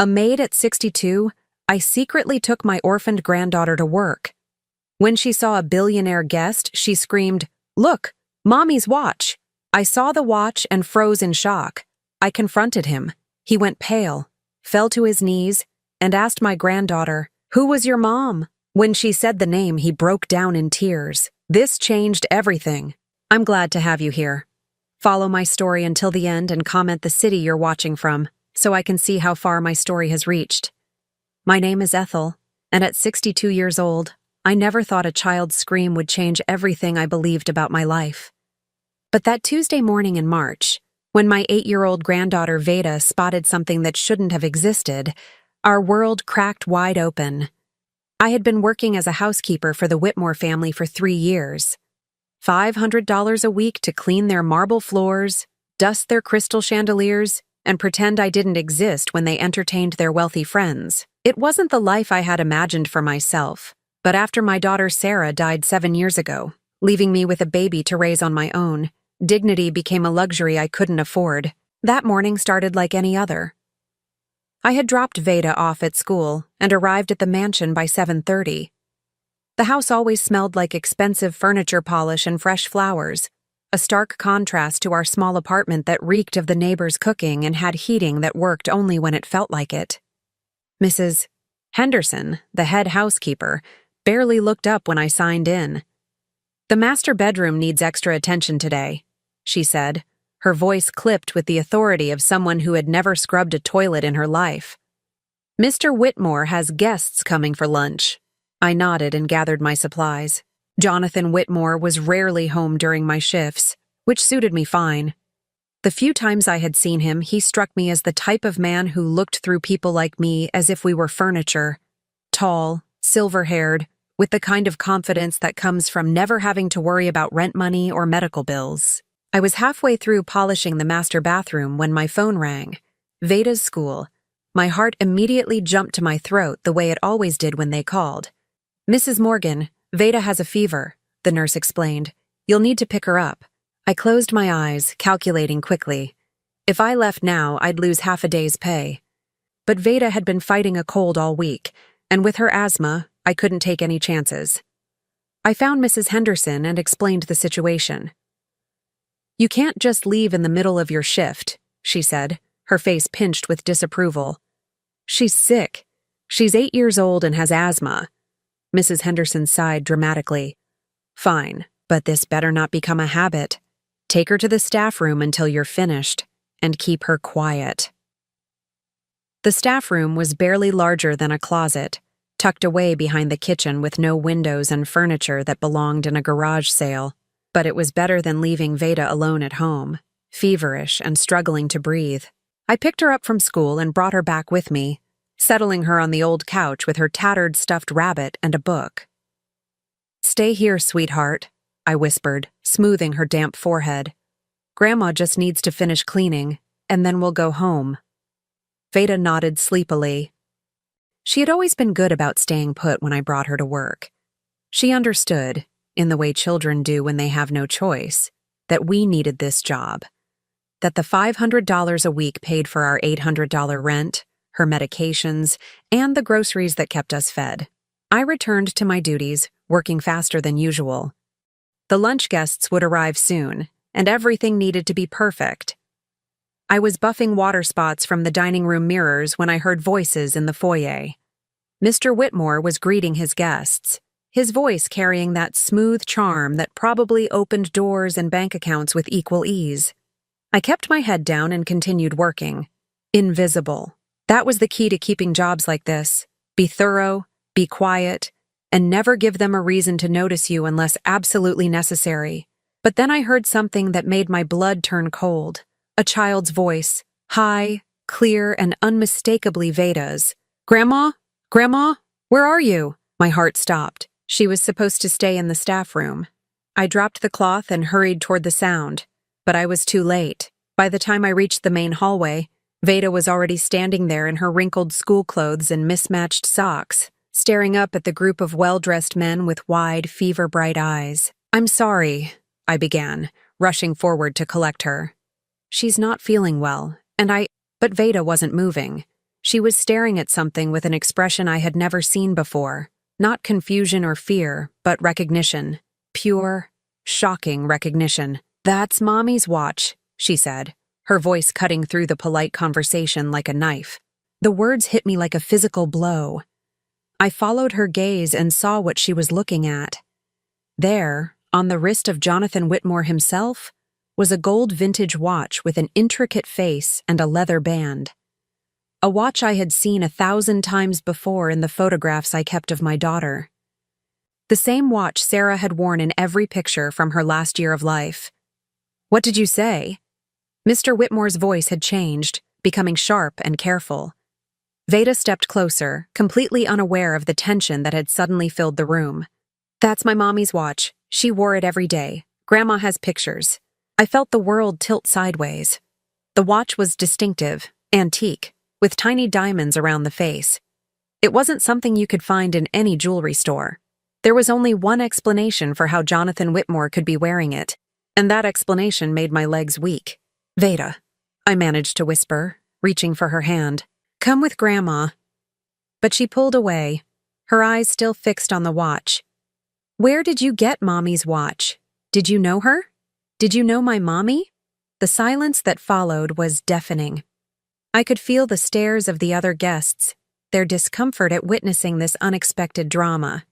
A maid at 62, I secretly took my orphaned granddaughter to work. When she saw a billionaire guest, she screamed, "Look, Mommy's watch!" I saw the watch and froze in shock. I confronted him. He went pale, fell to his knees, and asked my granddaughter, "Who was your mom?" When she said the name, he broke down in tears. This changed everything. I'm glad to have you here. Follow my story until the end and comment the city you're watching from, so I can see how far my story has reached. My name is Ethel, and at 62 years old, I never thought a child's scream would change everything I believed about my life. But that Tuesday morning in March, when my 8-year-old granddaughter Veda spotted something that shouldn't have existed, our world cracked wide open. I had been working as a housekeeper for the Whitmore family for 3 years. $500 a week to clean their marble floors, dust their crystal chandeliers, and pretend I didn't exist when they entertained their wealthy friends. It wasn't the life I had imagined for myself, but after my daughter Sarah died 7 years ago, leaving me with a baby to raise on my own, dignity became a luxury I couldn't afford. That morning started like any other. I had dropped Veda off at school and arrived at the mansion by 7:30. The house always smelled like expensive furniture polish and fresh flowers, a stark contrast to our small apartment that reeked of the neighbors' cooking and had heating that worked only when it felt like it. Mrs. Henderson, the head housekeeper, barely looked up when I signed in. "The master bedroom needs extra attention today," she said, her voice clipped with the authority of someone who had never scrubbed a toilet in her life. "Mr. Whitmore has guests coming for lunch." I nodded and gathered my supplies. Jonathan Whitmore was rarely home during my shifts, which suited me fine. The few times I had seen him, he struck me as the type of man who looked through people like me as if we were furniture. Tall, silver-haired, with the kind of confidence that comes from never having to worry about rent money or medical bills. I was halfway through polishing the master bathroom when my phone rang. Veda's school. My heart immediately jumped to my throat the way it always did when they called. "Mrs. Morgan, Veda has a fever," the nurse explained. "You'll need to pick her up." I closed my eyes, calculating quickly. If I left now, I'd lose half a day's pay. But Veda had been fighting a cold all week, and with her asthma, I couldn't take any chances. I found Mrs. Henderson and explained the situation. "You can't just leave in the middle of your shift," she said, her face pinched with disapproval. "She's sick. She's 8 years old and has asthma." Mrs. Henderson sighed dramatically. "Fine, but this better not become a habit. Take her to the staff room until you're finished, and keep her quiet." The staff room was barely larger than a closet, tucked away behind the kitchen with no windows and furniture that belonged in a garage sale. But it was better than leaving Veda alone at home, feverish and struggling to breathe. I picked her up from school and brought her back with me, settling her on the old couch with her tattered stuffed rabbit and a book. "Stay here, sweetheart," I whispered, smoothing her damp forehead. "Grandma just needs to finish cleaning, and then we'll go home." Veda nodded sleepily. She had always been good about staying put when I brought her to work. She understood, in the way children do when they have no choice, that we needed this job, that the $500 a week paid for our $800 rent, her medications, and the groceries that kept us fed. I returned to my duties, working faster than usual. The lunch guests would arrive soon, and everything needed to be perfect. I was buffing water spots from the dining room mirrors when I heard voices in the foyer. Mr. Whitmore was greeting his guests, his voice carrying that smooth charm that probably opened doors and bank accounts with equal ease. I kept my head down and continued working. Invisible. That was the key to keeping jobs like this. Be thorough, be quiet, and never give them a reason to notice you unless absolutely necessary. But then I heard something that made my blood turn cold. A child's voice, high, clear, and unmistakably Veda's. "Grandma? Grandma? Where are you?" My heart stopped. She was supposed to stay in the staff room. I dropped the cloth and hurried toward the sound, but I was too late. By the time I reached the main hallway, Veda was already standing there in her wrinkled school clothes and mismatched socks, staring up at the group of well-dressed men with wide, fever-bright eyes. "I'm sorry," I began, rushing forward to collect her. "She's not feeling well, and But Veda wasn't moving. She was staring at something with an expression I had never seen before. Not confusion or fear, but recognition. Pure, shocking recognition. "That's Mommy's watch," she said, her voice cutting through the polite conversation like a knife. The words hit me like a physical blow. I followed her gaze and saw what she was looking at. There, on the wrist of Jonathan Whitmore himself, was a gold vintage watch with an intricate face and a leather band. A watch I had seen 1,000 times before in the photographs I kept of my daughter. The same watch Sarah had worn in every picture from her last year of life. "What did you say?" Mr. Whitmore's voice had changed, becoming sharp and careful. Veda stepped closer, completely unaware of the tension that had suddenly filled the room. "That's my mommy's watch. She wore it every day. Grandma has pictures." I felt the world tilt sideways. The watch was distinctive, antique, with tiny diamonds around the face. It wasn't something you could find in any jewelry store. There was only one explanation for how Jonathan Whitmore could be wearing it, and that explanation made my legs weak. "Veda," I managed to whisper, reaching for her hand. "Come with Grandma." But she pulled away, her eyes still fixed on the watch. "Where did you get Mommy's watch? Did you know her? Did you know my mommy?" The silence that followed was deafening. I could feel the stares of the other guests, their discomfort at witnessing this unexpected drama.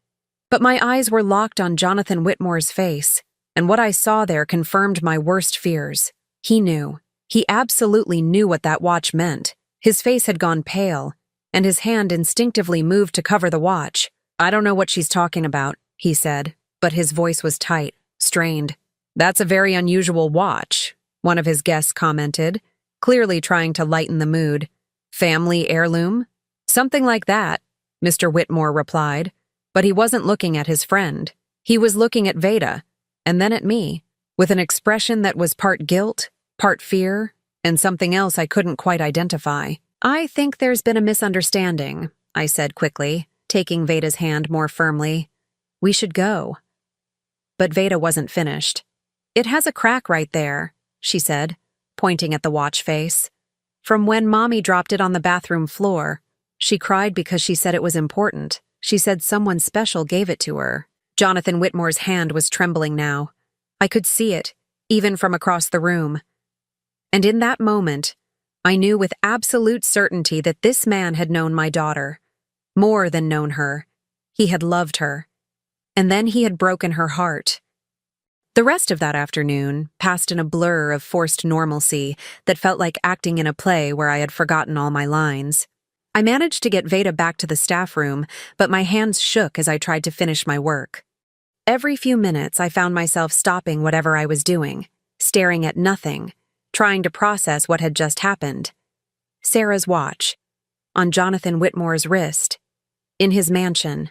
But my eyes were locked on Jonathan Whitmore's face, and what I saw there confirmed my worst fears. He knew. He absolutely knew what that watch meant. His face had gone pale, and his hand instinctively moved to cover the watch. "I don't know what she's talking about," he said, but his voice was tight, strained. "That's a very unusual watch," one of his guests commented, clearly trying to lighten the mood. "Family heirloom?" "Something like that," Mr. Whitmore replied, but he wasn't looking at his friend. He was looking at Veda, and then at me, with an expression that was part guilt, part fear, and something else I couldn't quite identify. "I think there's been a misunderstanding," I said quickly, taking Veda's hand more firmly. "We should go." But Veda wasn't finished. "It has a crack right there," she said, pointing at the watch face. "From when Mommy dropped it on the bathroom floor. She cried because she said it was important. She said someone special gave it to her." Jonathan Whitmore's hand was trembling now. I could see it, even from across the room. And in that moment, I knew with absolute certainty that this man had known my daughter. More than known her. He had loved her. And then he had broken her heart. The rest of that afternoon passed in a blur of forced normalcy that felt like acting in a play where I had forgotten all my lines. I managed to get Veda back to the staff room, but my hands shook as I tried to finish my work. Every few minutes I found myself stopping whatever I was doing, staring at nothing, trying to process what had just happened. Sarah's watch, on Jonathan Whitmore's wrist, in his mansion,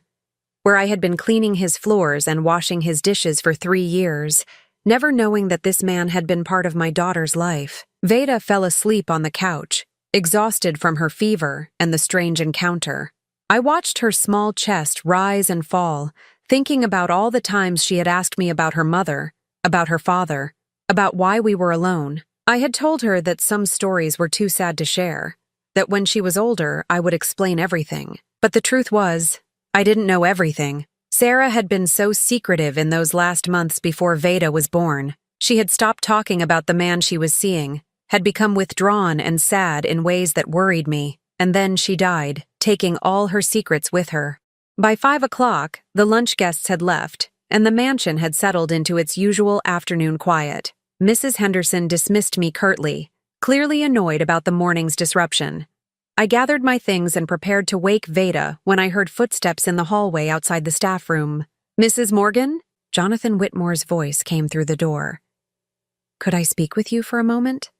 where I had been cleaning his floors and washing his dishes for 3 years, never knowing that this man had been part of my daughter's life. Veda fell asleep on the couch, exhausted from her fever and the strange encounter. I watched her small chest rise and fall, thinking about all the times she had asked me about her mother, about her father, about why we were alone. I had told her that some stories were too sad to share, that when she was older I would explain everything. But the truth was, I didn't know everything. Sarah had been so secretive in those last months before Veda was born. She had stopped talking about the man she was seeing, had become withdrawn and sad in ways that worried me, and then she died, taking all her secrets with her. By 5 o'clock, the lunch guests had left, and the mansion had settled into its usual afternoon quiet. Mrs. Henderson dismissed me curtly, clearly annoyed about the morning's disruption. I gathered my things and prepared to wake Veda when I heard footsteps in the hallway outside the staff room. "Mrs. Morgan?" Jonathan Whitmore's voice came through the door. "Could I speak with you for a moment?"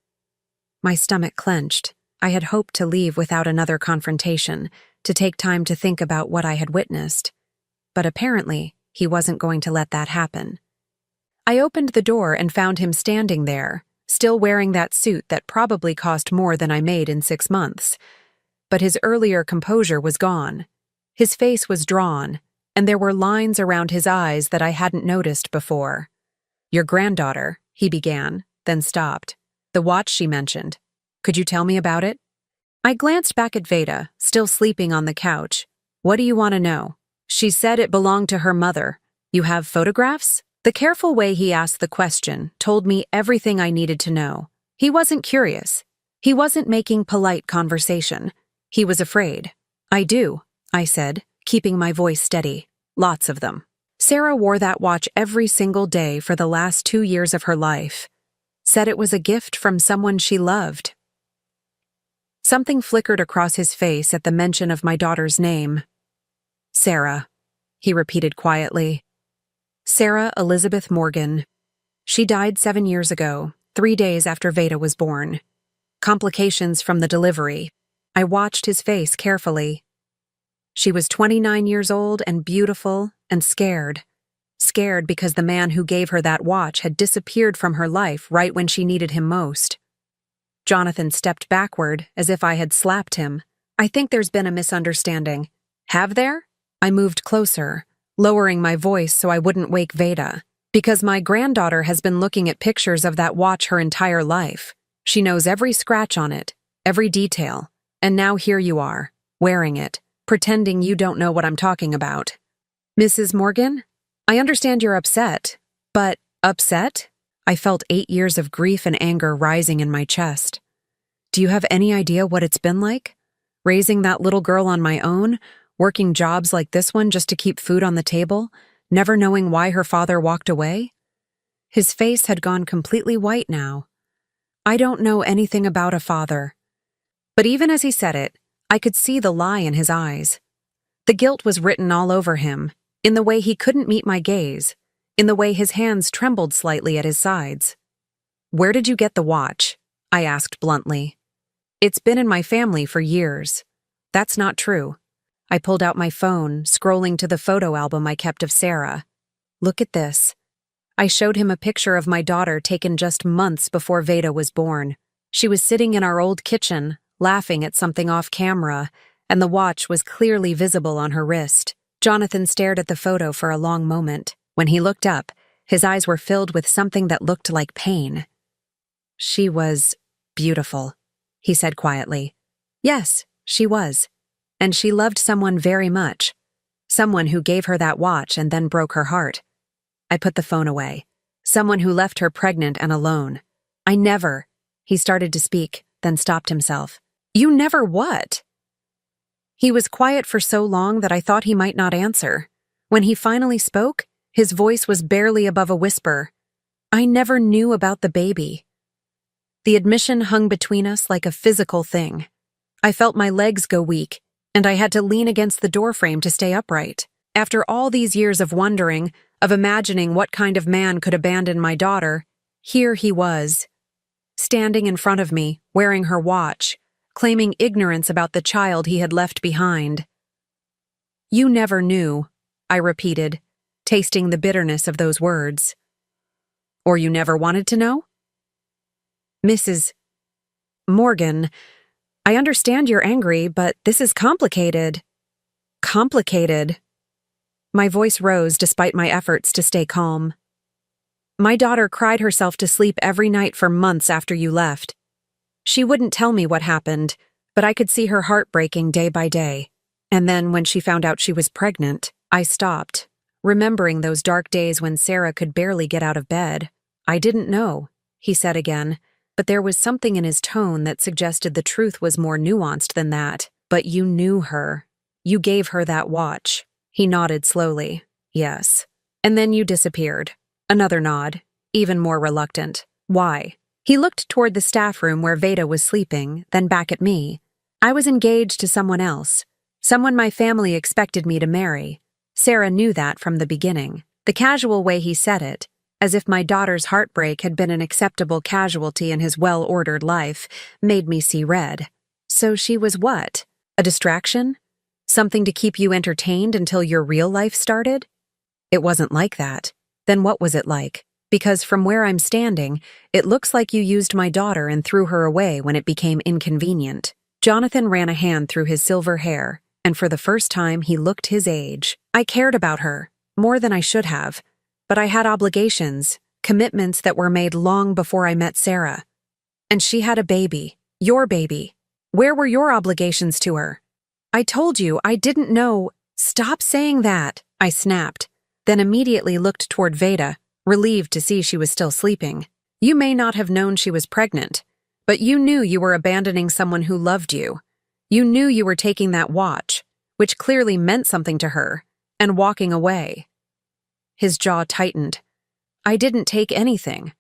My stomach clenched. I had hoped to leave without another confrontation, to take time to think about what I had witnessed. But apparently, he wasn't going to let that happen. I opened the door and found him standing there, still wearing that suit that probably cost more than I made in 6 months. But his earlier composure was gone. His face was drawn, and there were lines around his eyes that I hadn't noticed before. "Your granddaughter," he began, then stopped. "The watch she mentioned. Could you tell me about it?" I glanced back at Veda, still sleeping on the couch. What do you want to know? She said it belonged to her mother. You have photographs? The careful way he asked the question told me everything I needed to know. He wasn't curious. He wasn't making polite conversation. He was afraid. I do, I said, keeping my voice steady. Lots of them. Sarah wore that watch every single day for the last 2 years of her life. Said it was a gift from someone she loved. Something flickered across his face at the mention of my daughter's name. Sarah, he repeated quietly. Sarah Elizabeth Morgan. She died 7 years ago, 3 days after Veda was born. Complications from the delivery. I watched his face carefully. She was 29 years old and beautiful and scared. Scared because the man who gave her that watch had disappeared from her life right when she needed him most. Jonathan stepped backward as if I had slapped him. I think there's been a misunderstanding. Have there? I moved closer, lowering my voice so I wouldn't wake Veda. Because my granddaughter has been looking at pictures of that watch her entire life. She knows every scratch on it, every detail. And now here you are, wearing it, pretending you don't know what I'm talking about. Mrs. Morgan, I understand you're upset, but upset? I felt 8 years of grief and anger rising in my chest. Do you have any idea what it's been like? Raising that little girl on my own, working jobs like this one just to keep food on the table, never knowing why her father walked away? His face had gone completely white now. I don't know anything about a father. But even as he said it, I could see the lie in his eyes. The guilt was written all over him, in the way he couldn't meet my gaze, in the way his hands trembled slightly at his sides. Where did you get the watch? I asked bluntly. It's been in my family for years. That's not true. I pulled out my phone, scrolling to the photo album I kept of Sarah. Look at this. I showed him a picture of my daughter taken just months before Veda was born. She was sitting in our old kitchen, laughing at something off camera, and the watch was clearly visible on her wrist. Jonathan stared at the photo for a long moment. When he looked up, his eyes were filled with something that looked like pain. She was beautiful, he said quietly. Yes, she was. And she loved someone very much. Someone who gave her that watch and then broke her heart. I put the phone away. Someone who left her pregnant and alone. I never. He started to speak, then stopped himself. You never what? He was quiet for so long that I thought he might not answer. When he finally spoke, his voice was barely above a whisper. I never knew about the baby. The admission hung between us like a physical thing. I felt my legs go weak, and I had to lean against the doorframe to stay upright. After all these years of wondering, of imagining what kind of man could abandon my daughter, here he was, standing in front of me, wearing her watch, claiming ignorance about the child he had left behind. You never knew, I repeated, tasting the bitterness of those words. Or you never wanted to know? Mrs. Morgan, I understand you're angry, but this is complicated. Complicated. My voice rose despite my efforts to stay calm. My daughter cried herself to sleep every night for months after you left. She wouldn't tell me what happened, but I could see her heart breaking day by day. And then when she found out she was pregnant, I stopped, remembering those dark days when Sarah could barely get out of bed. I didn't know, he said again, but there was something in his tone that suggested the truth was more nuanced than that. But you knew her. You gave her that watch. He nodded slowly. Yes. And then you disappeared. Another nod, even more reluctant. Why? He looked toward the staff room where Veda was sleeping, then back at me. I was engaged to someone else. Someone my family expected me to marry. Sarah knew that from the beginning. The casual way he said it, as if my daughter's heartbreak had been an acceptable casualty in his well-ordered life, made me see red. So she was what? A distraction? Something to keep you entertained until your real life started? It wasn't like that. Then what was it like? Because from where I'm standing, it looks like you used my daughter and threw her away when it became inconvenient. Jonathan ran a hand through his silver hair, and for the first time he looked his age. I cared about her, more than I should have, but I had obligations, commitments that were made long before I met Sarah. And she had a baby, your baby. Where were your obligations to her? I told you I didn't know. Stop saying that, I snapped, then immediately looked toward Veda, relieved to see she was still sleeping. You may not have known she was pregnant, but you knew you were abandoning someone who loved you. You knew you were taking that watch, which clearly meant something to her, and walking away. His jaw tightened. I didn't take anything.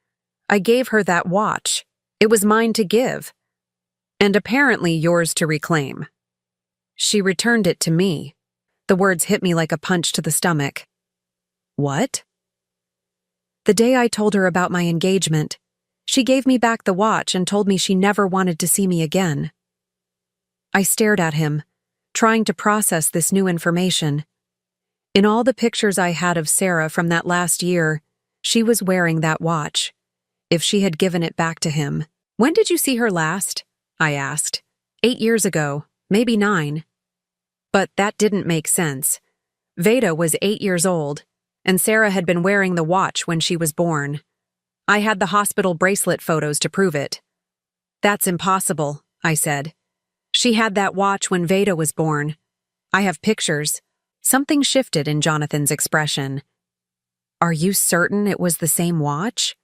I gave her that watch. It was mine to give. And apparently yours to reclaim. She returned it to me. The words hit me like a punch to the stomach. What? The day I told her about my engagement, she gave me back the watch and told me she never wanted to see me again. I stared at him, trying to process this new information. In all the pictures I had of Sarah from that last year, she was wearing that watch. If she had given it back to him. When did you see her last? I asked. 8 years ago, maybe 9. But that didn't make sense. Veda was 8 years old, and Sarah had been wearing the watch when she was born. I had the hospital bracelet photos to prove it. That's impossible, I said. She had that watch when Veda was born. I have pictures. Something shifted in Jonathan's expression. Are you certain it was the same watch?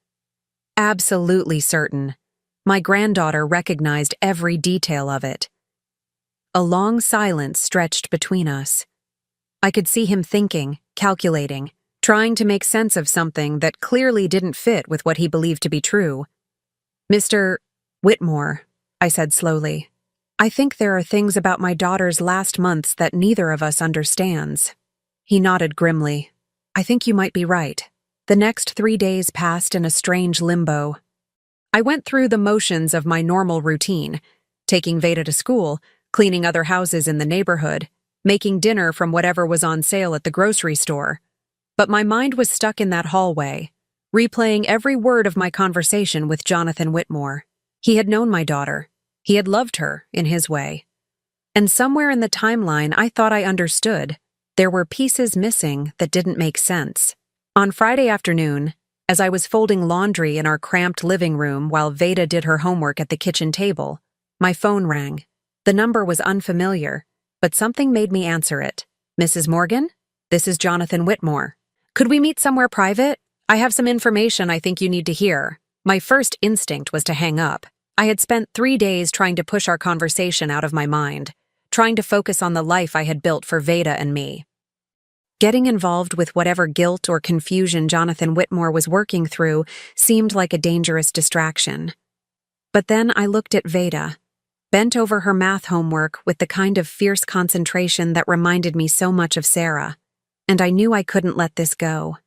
Absolutely certain. My granddaughter recognized every detail of it. A long silence stretched between us. I could see him thinking, calculating, trying to make sense of something that clearly didn't fit with what he believed to be true. Mr. Whitmore, I said slowly, I think there are things about my daughter's last months that neither of us understands. He nodded grimly. I think you might be right. The next 3 days passed in a strange limbo. I went through the motions of my normal routine, taking Veda to school, cleaning other houses in the neighborhood, making dinner from whatever was on sale at the grocery store. But my mind was stuck in that hallway, replaying every word of my conversation with Jonathan Whitmore. He had known my daughter. He had loved her, in his way. And somewhere in the timeline, I thought I understood. There were pieces missing that didn't make sense. On Friday afternoon, as I was folding laundry in our cramped living room while Veda did her homework at the kitchen table, my phone rang. The number was unfamiliar, but something made me answer it. Mrs. Morgan? This is Jonathan Whitmore. Could we meet somewhere private? I have some information I think you need to hear. My first instinct was to hang up. I had spent 3 days trying to push our conversation out of my mind, trying to focus on the life I had built for Veda and me. Getting involved with whatever guilt or confusion Jonathan Whitmore was working through seemed like a dangerous distraction. But then I looked at Veda, bent over her math homework with the kind of fierce concentration that reminded me so much of Sarah, and I knew I couldn't let this go.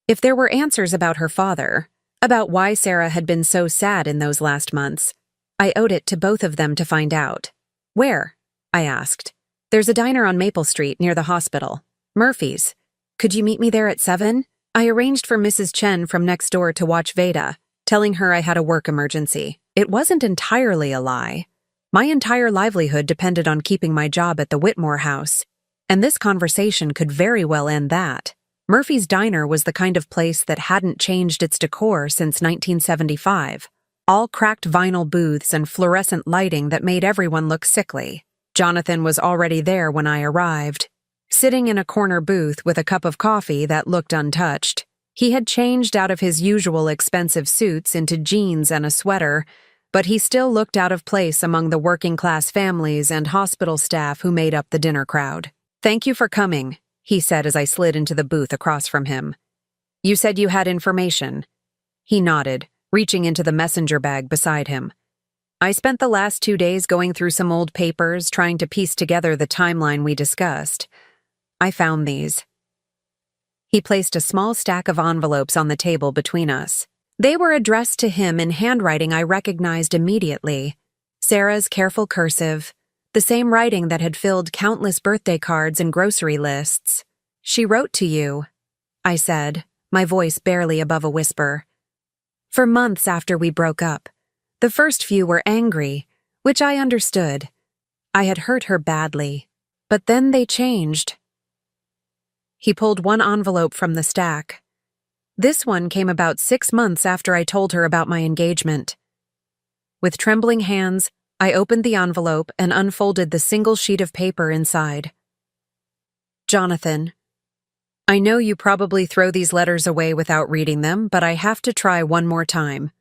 If there were answers about her father, about why Sarah had been so sad in those last months, I owed it to both of them to find out. Where? I asked. There's a diner on Maple Street near the hospital. Murphy's. Could you meet me there at 7? I arranged for Mrs. Chen from next door to watch Veda, telling her I had a work emergency. It wasn't entirely a lie. My entire livelihood depended on keeping my job at the Whitmore house, and this conversation could very well end that. Murphy's Diner was the kind of place that hadn't changed its decor since 1975. All cracked vinyl booths and fluorescent lighting that made everyone look sickly. Jonathan was already there when I arrived, sitting in a corner booth with a cup of coffee that looked untouched. He had changed out of his usual expensive suits into jeans and a sweater, but he still looked out of place among the working-class families and hospital staff who made up the dinner crowd. Thank you for coming, he said as I slid into the booth across from him. You said you had information. He nodded, reaching into the messenger bag beside him. I spent the last 2 days going through some old papers, trying to piece together the timeline we discussed. I found these. He placed a small stack of envelopes on the table between us. They were addressed to him in handwriting I recognized immediately. Sarah's careful cursive, the same writing that had filled countless birthday cards and grocery lists. She wrote to you, I said, my voice barely above a whisper. For months after we broke up, the first few were angry, which I understood. I had hurt her badly, but then they changed. He pulled one envelope from the stack. This one came about 6 months after I told her about my engagement. With trembling hands, I opened the envelope and unfolded the single sheet of paper inside. Jonathan, I know you probably throw these letters away without reading them, but I have to try one more time.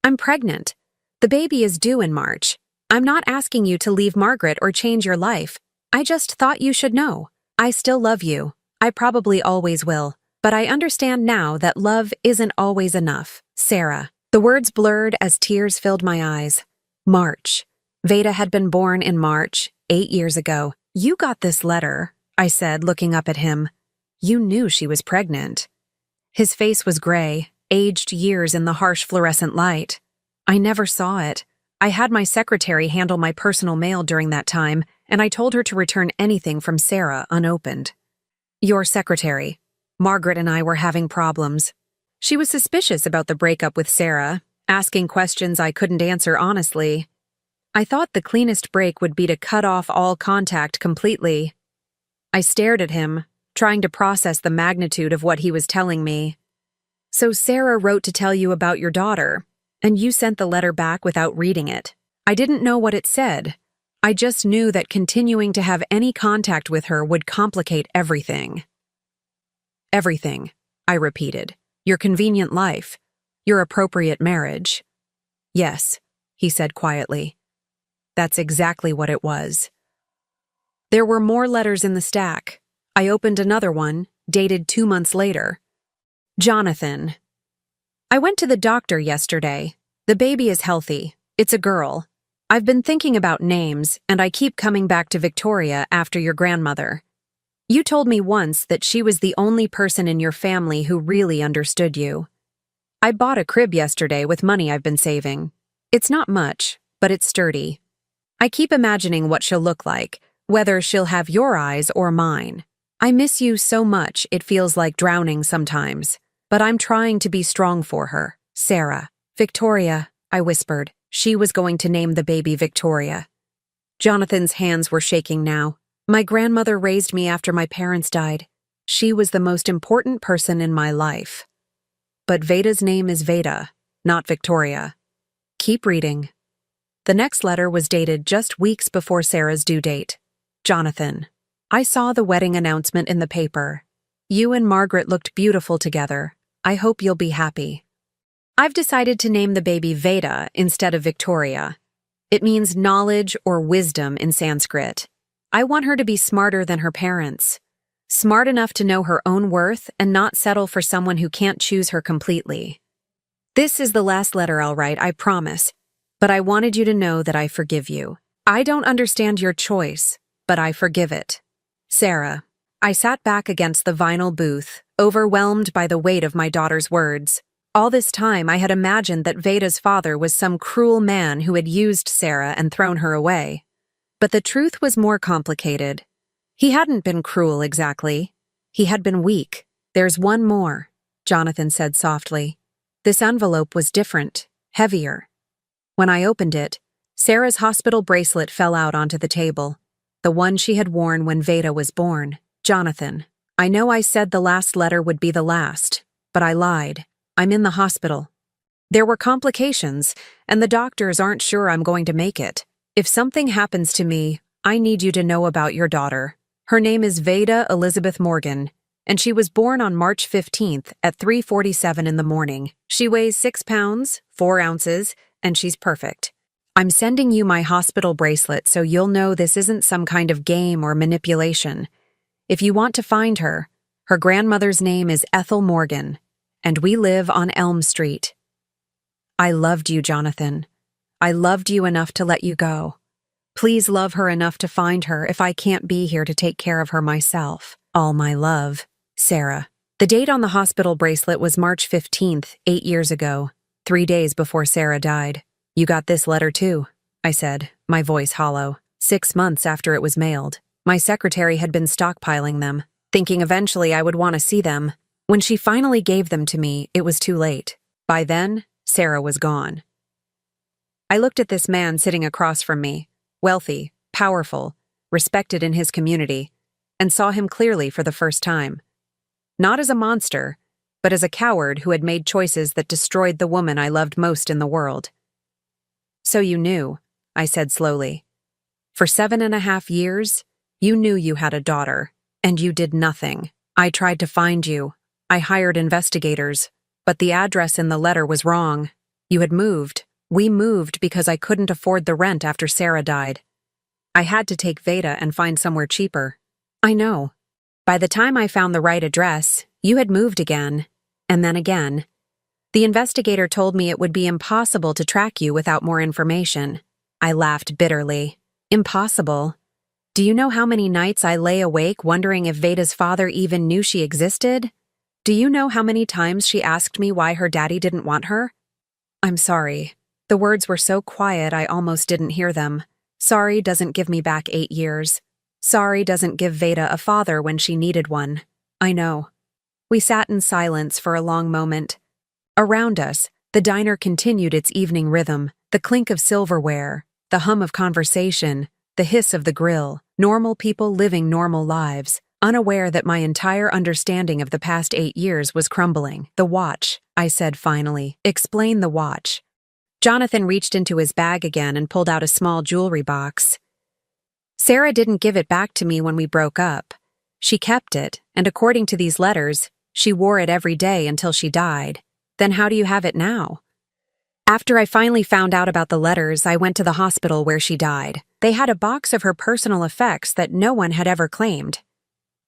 I'm pregnant. The baby is due in March. I'm not asking you to leave Margaret or change your life. I just thought you should know. I still love you. I probably always will. But I understand now that love isn't always enough. Sarah. The words blurred as tears filled my eyes. March. Veda had been born in March, 8 years ago. You got this letter, I said, looking up at him. You knew she was pregnant. His face was gray, aged years in the harsh fluorescent light. I never saw it. I had my secretary handle my personal mail during that time, and I told her to return anything from Sarah unopened. Your secretary. Margaret and I were having problems. She was suspicious about the breakup with Sarah, asking questions I couldn't answer honestly. I thought the cleanest break would be to cut off all contact completely. I stared at him, trying to process the magnitude of what he was telling me. So Sarah wrote to tell you about your daughter, and you sent the letter back without reading it. I didn't know what it said. I just knew that continuing to have any contact with her would complicate everything. Everything, I repeated. Your convenient life. Your appropriate marriage. Yes, he said quietly. That's exactly what it was. There were more letters in the stack. I opened another one, dated 2 months later. Jonathan. I went to the doctor yesterday. The baby is healthy. It's a girl. I've been thinking about names, and I keep coming back to Victoria after your grandmother. You told me once that she was the only person in your family who really understood you. I bought a crib yesterday with money I've been saving. It's not much, but it's sturdy. I keep imagining what she'll look like, whether she'll have your eyes or mine. I miss you so much it feels like drowning sometimes, but I'm trying to be strong for her. Sarah. Victoria, I whispered. She was going to name the baby Victoria. Jonathan's hands were shaking now. My grandmother raised me after my parents died. She was the most important person in my life. But Veda's name is Veda, not Victoria. Keep reading. The next letter was dated just weeks before Sarah's due date. Jonathan. I saw the wedding announcement in the paper. You and Margaret looked beautiful together. I hope you'll be happy. I've decided to name the baby Veda instead of Victoria. It means knowledge or wisdom in Sanskrit. I want her to be smarter than her parents. Smart enough to know her own worth and not settle for someone who can't choose her completely. This is the last letter I'll write, I promise. But I wanted you to know that I forgive you. I don't understand your choice, but I forgive it. Sarah. I sat back against the vinyl booth, overwhelmed by the weight of my daughter's words. All this time I had imagined that Veda's father was some cruel man who had used Sarah and thrown her away. But the truth was more complicated. He hadn't been cruel exactly. He had been weak. There's one more, Jonathan said softly. This envelope was different, heavier. When I opened it, Sarah's hospital bracelet fell out onto the table, the one she had worn when Veda was born. Jonathan, I know I said the last letter would be the last, but I lied. I'm in the hospital. There were complications, and the doctors aren't sure I'm going to make it. If something happens to me, I need you to know about your daughter. Her name is Veda Elizabeth Morgan, and she was born on March 15th at 3:47 in the morning. She weighs 6 pounds, 4 ounces, and she's perfect. I'm sending you my hospital bracelet so you'll know this isn't some kind of game or manipulation. If you want to find her, her grandmother's name is Ethel Morgan, and we live on Elm Street. I loved you, Jonathan. I loved you enough to let you go. Please love her enough to find her if I can't be here to take care of her myself. All my love, Sarah. The date on the hospital bracelet was March 15th, 8 years ago, 3 days before Sarah died. You got this letter too, I said, my voice hollow. 6 months after it was mailed. My secretary had been stockpiling them, thinking eventually I would want to see them. When she finally gave them to me, it was too late. By then, Sarah was gone. I looked at this man sitting across from me, wealthy, powerful, respected in his community, and saw him clearly for the first time. Not as a monster, but as a coward who had made choices that destroyed the woman I loved most in the world. So you knew, I said slowly. For 7.5 years, you knew you had a daughter, and you did nothing. I tried to find you. I hired investigators, but the address in the letter was wrong. You had moved. We moved because I couldn't afford the rent after Sarah died. I had to take Veda and find somewhere cheaper. I know. By the time I found the right address, you had moved again, and then again. The investigator told me it would be impossible to track you without more information. I laughed bitterly. Impossible? Do you know how many nights I lay awake wondering if Veda's father even knew she existed? Do you know how many times she asked me why her daddy didn't want her? I'm sorry. The words were so quiet I almost didn't hear them. Sorry doesn't give me back 8 years. Sorry doesn't give Veda a father when she needed one. I know. We sat in silence for a long moment. Around us, the diner continued its evening rhythm, the clink of silverware, the hum of conversation, the hiss of the grill, normal people living normal lives, unaware that my entire understanding of the past 8 years was crumbling. The watch, I said finally. Explain the watch. Jonathan reached into his bag again and pulled out a small jewelry box. Sarah didn't give it back to me when we broke up. She kept it, and according to these letters, she wore it every day until she died. Then how do you have it now? After I finally found out about the letters, I went to the hospital where she died. They had a box of her personal effects that no one had ever claimed.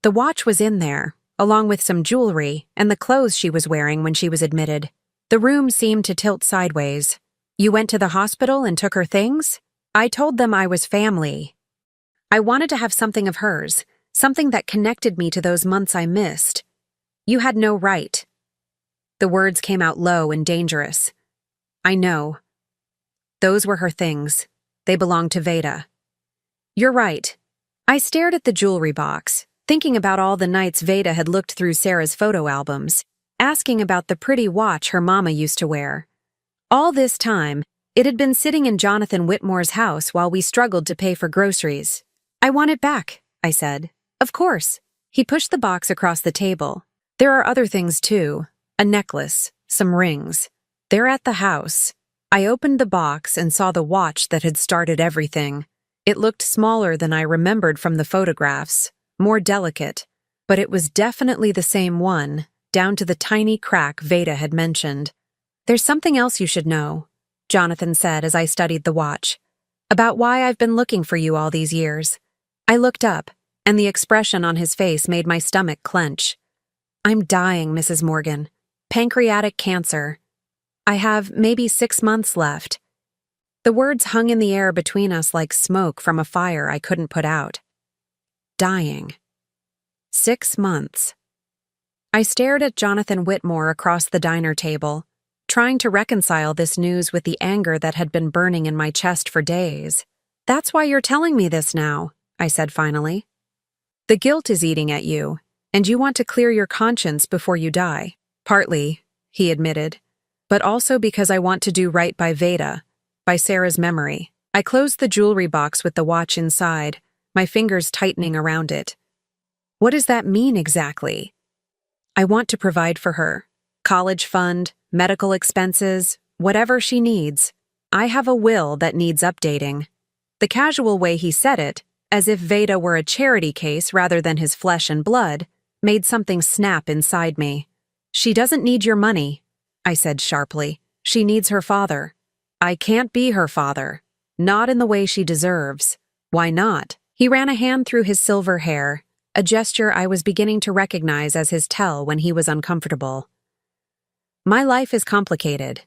The watch was in there, along with some jewelry and the clothes she was wearing when she was admitted. The room seemed to tilt sideways. You went to the hospital and took her things? I told them I was family. I wanted to have something of hers, something that connected me to those months I missed. You had no right. The words came out low and dangerous. I know. Those were her things. They belonged to Veda. You're right. I stared at the jewelry box, thinking about all the nights Veda had looked through Sarah's photo albums, asking about the pretty watch her mama used to wear. All this time, it had been sitting in Jonathan Whitmore's house while we struggled to pay for groceries. I want it back, I said. Of course. He pushed the box across the table. There are other things too. A necklace, some rings. They're at the house. I opened the box and saw the watch that had started everything. It looked smaller than I remembered from the photographs, more delicate, but it was definitely the same one, down to the tiny crack Veda had mentioned. There's something else you should know, Jonathan said as I studied the watch, about why I've been looking for you all these years. I looked up, and the expression on his face made my stomach clench. I'm dying, Mrs. Morgan. Pancreatic cancer. I have maybe 6 months left. The words hung in the air between us like smoke from a fire I couldn't put out. Dying. 6 months. I stared at Jonathan Whitmore across the diner table, trying to reconcile this news with the anger that had been burning in my chest for days. That's why you're telling me this now, I said finally. The guilt is eating at you, and you want to clear your conscience before you die. Partly, he admitted, but also because I want to do right by Veda, by Sarah's memory. I closed the jewelry box with the watch inside, my fingers tightening around it. What does that mean exactly? I want to provide for her. College fund, medical expenses, whatever she needs. I have a will that needs updating. The casual way he said it, as if Veda were a charity case rather than his flesh and blood, made something snap inside me. She doesn't need your money, I said sharply. She needs her father. I can't be her father. Not in the way she deserves. Why not? He ran a hand through his silver hair, a gesture I was beginning to recognize as his tell when he was uncomfortable. My life is complicated.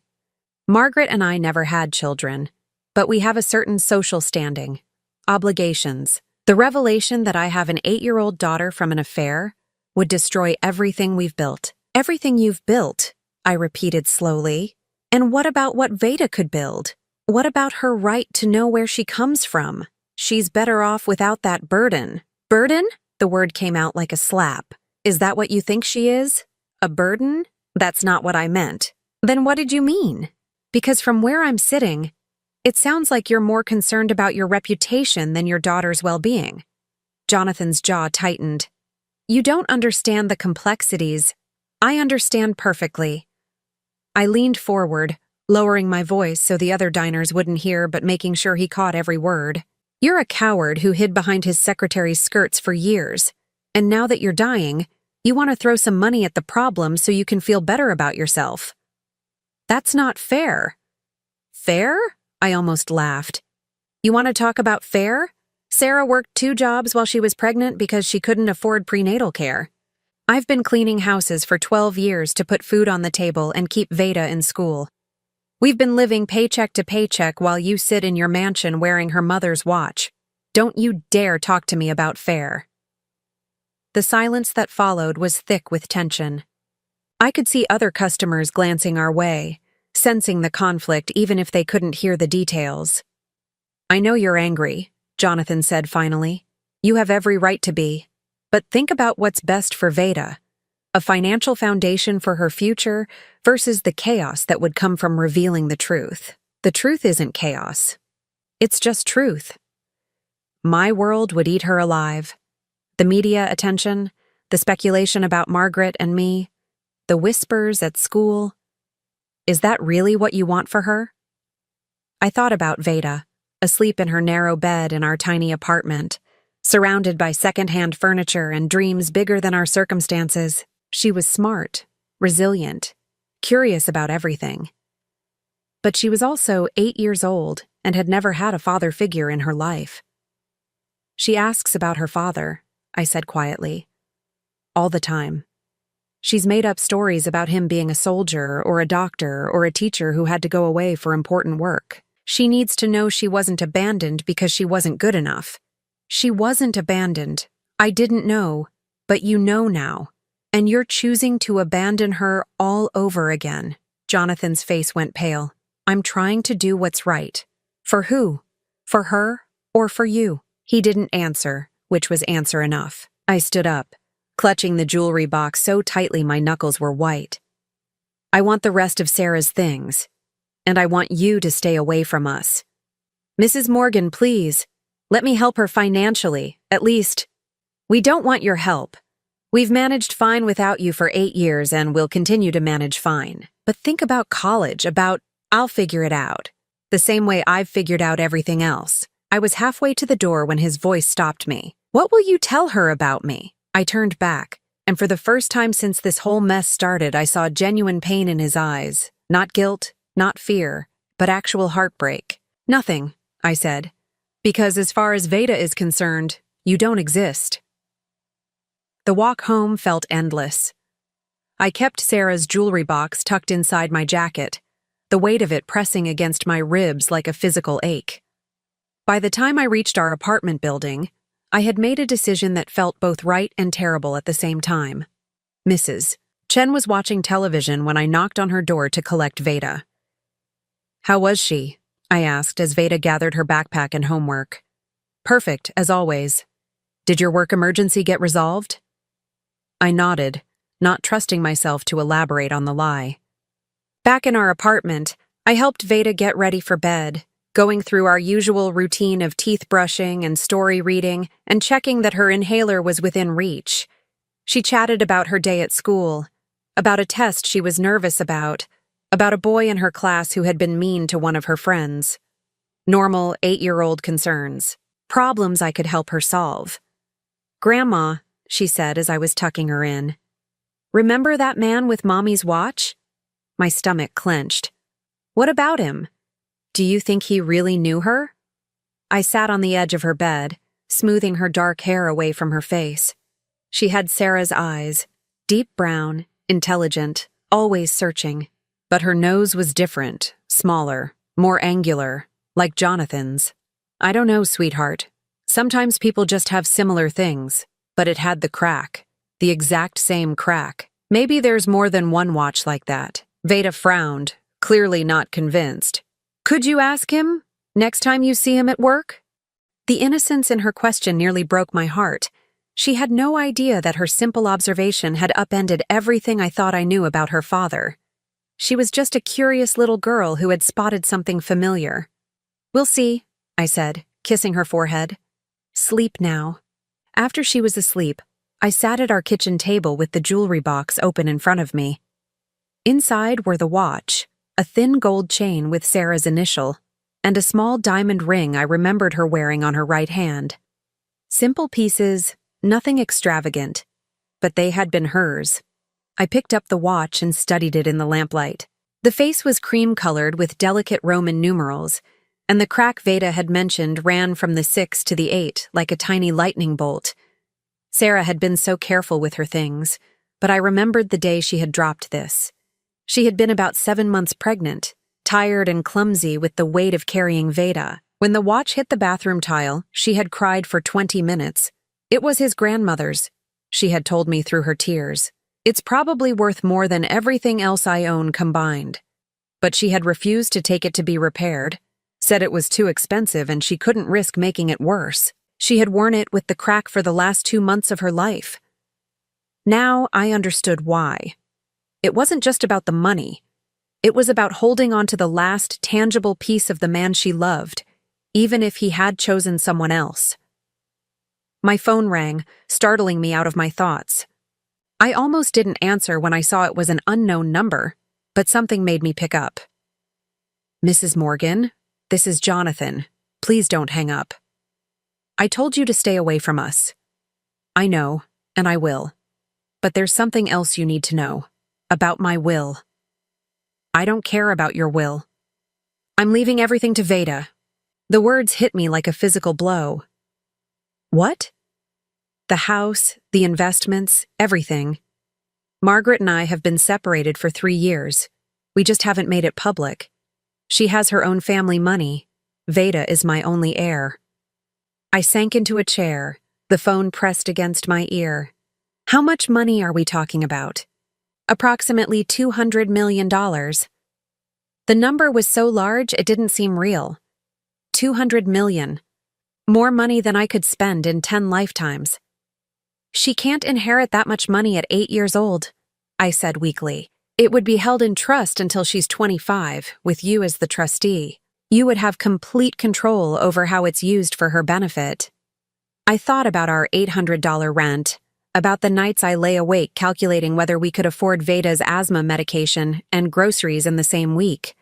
Margaret and I never had children, but we have a certain social standing, obligations. The revelation that I have an 8-year-old daughter from an affair would destroy everything we've built. Everything you've built, I repeated slowly. And what about what Veda could build? What about her right to know where she comes from? She's better off without that burden. Burden? The word came out like a slap. Is that what you think she is? A burden? That's not what I meant. Then what did you mean? Because from where I'm sitting, it sounds like you're more concerned about your reputation than your daughter's well-being. Jonathan's jaw tightened. You don't understand the complexities. I understand perfectly. I leaned forward, lowering my voice so the other diners wouldn't hear but making sure he caught every word. You're a coward who hid behind his secretary's skirts for years, and now that you're dying, you want to throw some money at the problem so you can feel better about yourself. That's not fair. Fair? I almost laughed. You want to talk about fair? Sarah worked 2 jobs while she was pregnant because she couldn't afford prenatal care. I've been cleaning houses for 12 years to put food on the table and keep Veda in school. We've been living paycheck to paycheck while you sit in your mansion wearing her mother's watch. Don't you dare talk to me about fair. The silence that followed was thick with tension. I could see other customers glancing our way, sensing the conflict even if they couldn't hear the details. I know you're angry, Jonathan said finally. You have every right to be. But think about what's best for Veda. A financial foundation for her future versus the chaos that would come from revealing the truth. The truth isn't chaos. It's just truth. My world would eat her alive. The media attention, the speculation about Margaret and me, the whispers at school. Is that really what you want for her? I thought about Veda, asleep in her narrow bed in our tiny apartment, surrounded by secondhand furniture and dreams bigger than our circumstances. She was smart, resilient, curious about everything. But she was also 8 years old and had never had a father figure in her life. She asks about her father, I said quietly. All the time. She's made up stories about him being a soldier or a doctor or a teacher who had to go away for important work. She needs to know she wasn't abandoned because she wasn't good enough. She wasn't abandoned. I didn't know, but you know now. And you're choosing to abandon her all over again. Jonathan's face went pale. I'm trying to do what's right. For who? For her or for you? He didn't answer, which was answer enough. I stood up, clutching the jewelry box so tightly my knuckles were white. I want the rest of Sarah's things, and I want you to stay away from us. Mrs. Morgan, please, let me help her financially, at least. We don't want your help. We've managed fine without you for 8 years and we'll continue to manage fine. But think about college, I'll figure it out. The same way I've figured out everything else. I was halfway to the door when his voice stopped me. What will you tell her about me? I turned back, and for the first time since this whole mess started, I saw genuine pain in his eyes. Not guilt, not fear, but actual heartbreak. Nothing, I said. Because as far as Veda is concerned, you don't exist. The walk home felt endless. I kept Sarah's jewelry box tucked inside my jacket, the weight of it pressing against my ribs like a physical ache. By the time I reached our apartment building, I had made a decision that felt both right and terrible at the same time. Mrs. Chen was watching television when I knocked on her door to collect Veda. How was she? I asked as Veda gathered her backpack and homework. Perfect, as always. Did your work emergency get resolved? I nodded, not trusting myself to elaborate on the lie. Back in our apartment, I helped Veda get ready for bed, going through our usual routine of teeth brushing and story reading and checking that her inhaler was within reach. She chatted about her day at school, about a test she was nervous about a boy in her class who had been mean to one of her friends. Normal 8-year-old concerns, problems I could help her solve. Grandma, she said as I was tucking her in. Remember that man with Mommy's watch? My stomach clenched. What about him? Do you think he really knew her? I sat on the edge of her bed, smoothing her dark hair away from her face. She had Sarah's eyes, deep brown, intelligent, always searching. But her nose was different, smaller, more angular, like Jonathan's. I don't know, sweetheart. Sometimes people just have similar things. But it had the crack, the exact same crack. Maybe there's more than one watch like that. Veda frowned, clearly not convinced. Could you ask him? Next time you see him at work? The innocence in her question nearly broke my heart. She had no idea that her simple observation had upended everything I thought I knew about her father. She was just a curious little girl who had spotted something familiar. We'll see, I said, kissing her forehead. Sleep now. After she was asleep, I sat at our kitchen table with the jewelry box open in front of me. Inside were the watch, a thin gold chain with Sarah's initial, and a small diamond ring I remembered her wearing on her right hand. Simple pieces, nothing extravagant, but they had been hers. I picked up the watch and studied it in the lamplight. The face was cream-colored with delicate Roman numerals, and the crack Veda had mentioned ran from the 6 to the 8 like a tiny lightning bolt. Sarah had been so careful with her things, but I remembered the day she had dropped this. She had been about 7 months pregnant, tired and clumsy with the weight of carrying Veda. When the watch hit the bathroom tile, she had cried for 20 minutes. It was his grandmother's, she had told me through her tears. It's probably worth more than everything else I own combined. But she had refused to take it to be repaired, said it was too expensive and she couldn't risk making it worse. She had worn it with the crack for the last 2 months of her life. Now I understood why. It wasn't just about the money. It was about holding on to the last tangible piece of the man she loved, even if he had chosen someone else. My phone rang, startling me out of my thoughts. I almost didn't answer when I saw it was an unknown number, but something made me pick up. "Mrs. Morgan, this is Jonathan. Please don't hang up. I told you to stay away from us. I know, and I will. But there's something else you need to know. About my will. I don't care about your will. I'm leaving everything to Veda." The words hit me like a physical blow. What? The house, the investments, everything. Margaret and I have been separated for 3 years. We just haven't made it public. She has her own family money. Veda is my only heir. I sank into a chair, the phone pressed against my ear. How much money are we talking about? Approximately $200 million. The number was so large it didn't seem real. 200 million. More money than I could spend in 10 lifetimes. She can't inherit that much money at 8 years old, I said weakly. It would be held in trust until she's 25, with you as the trustee. You would have complete control over how it's used for her benefit. I thought about our $800 rent, about the nights I lay awake calculating whether we could afford Veda's asthma medication and groceries in the same week,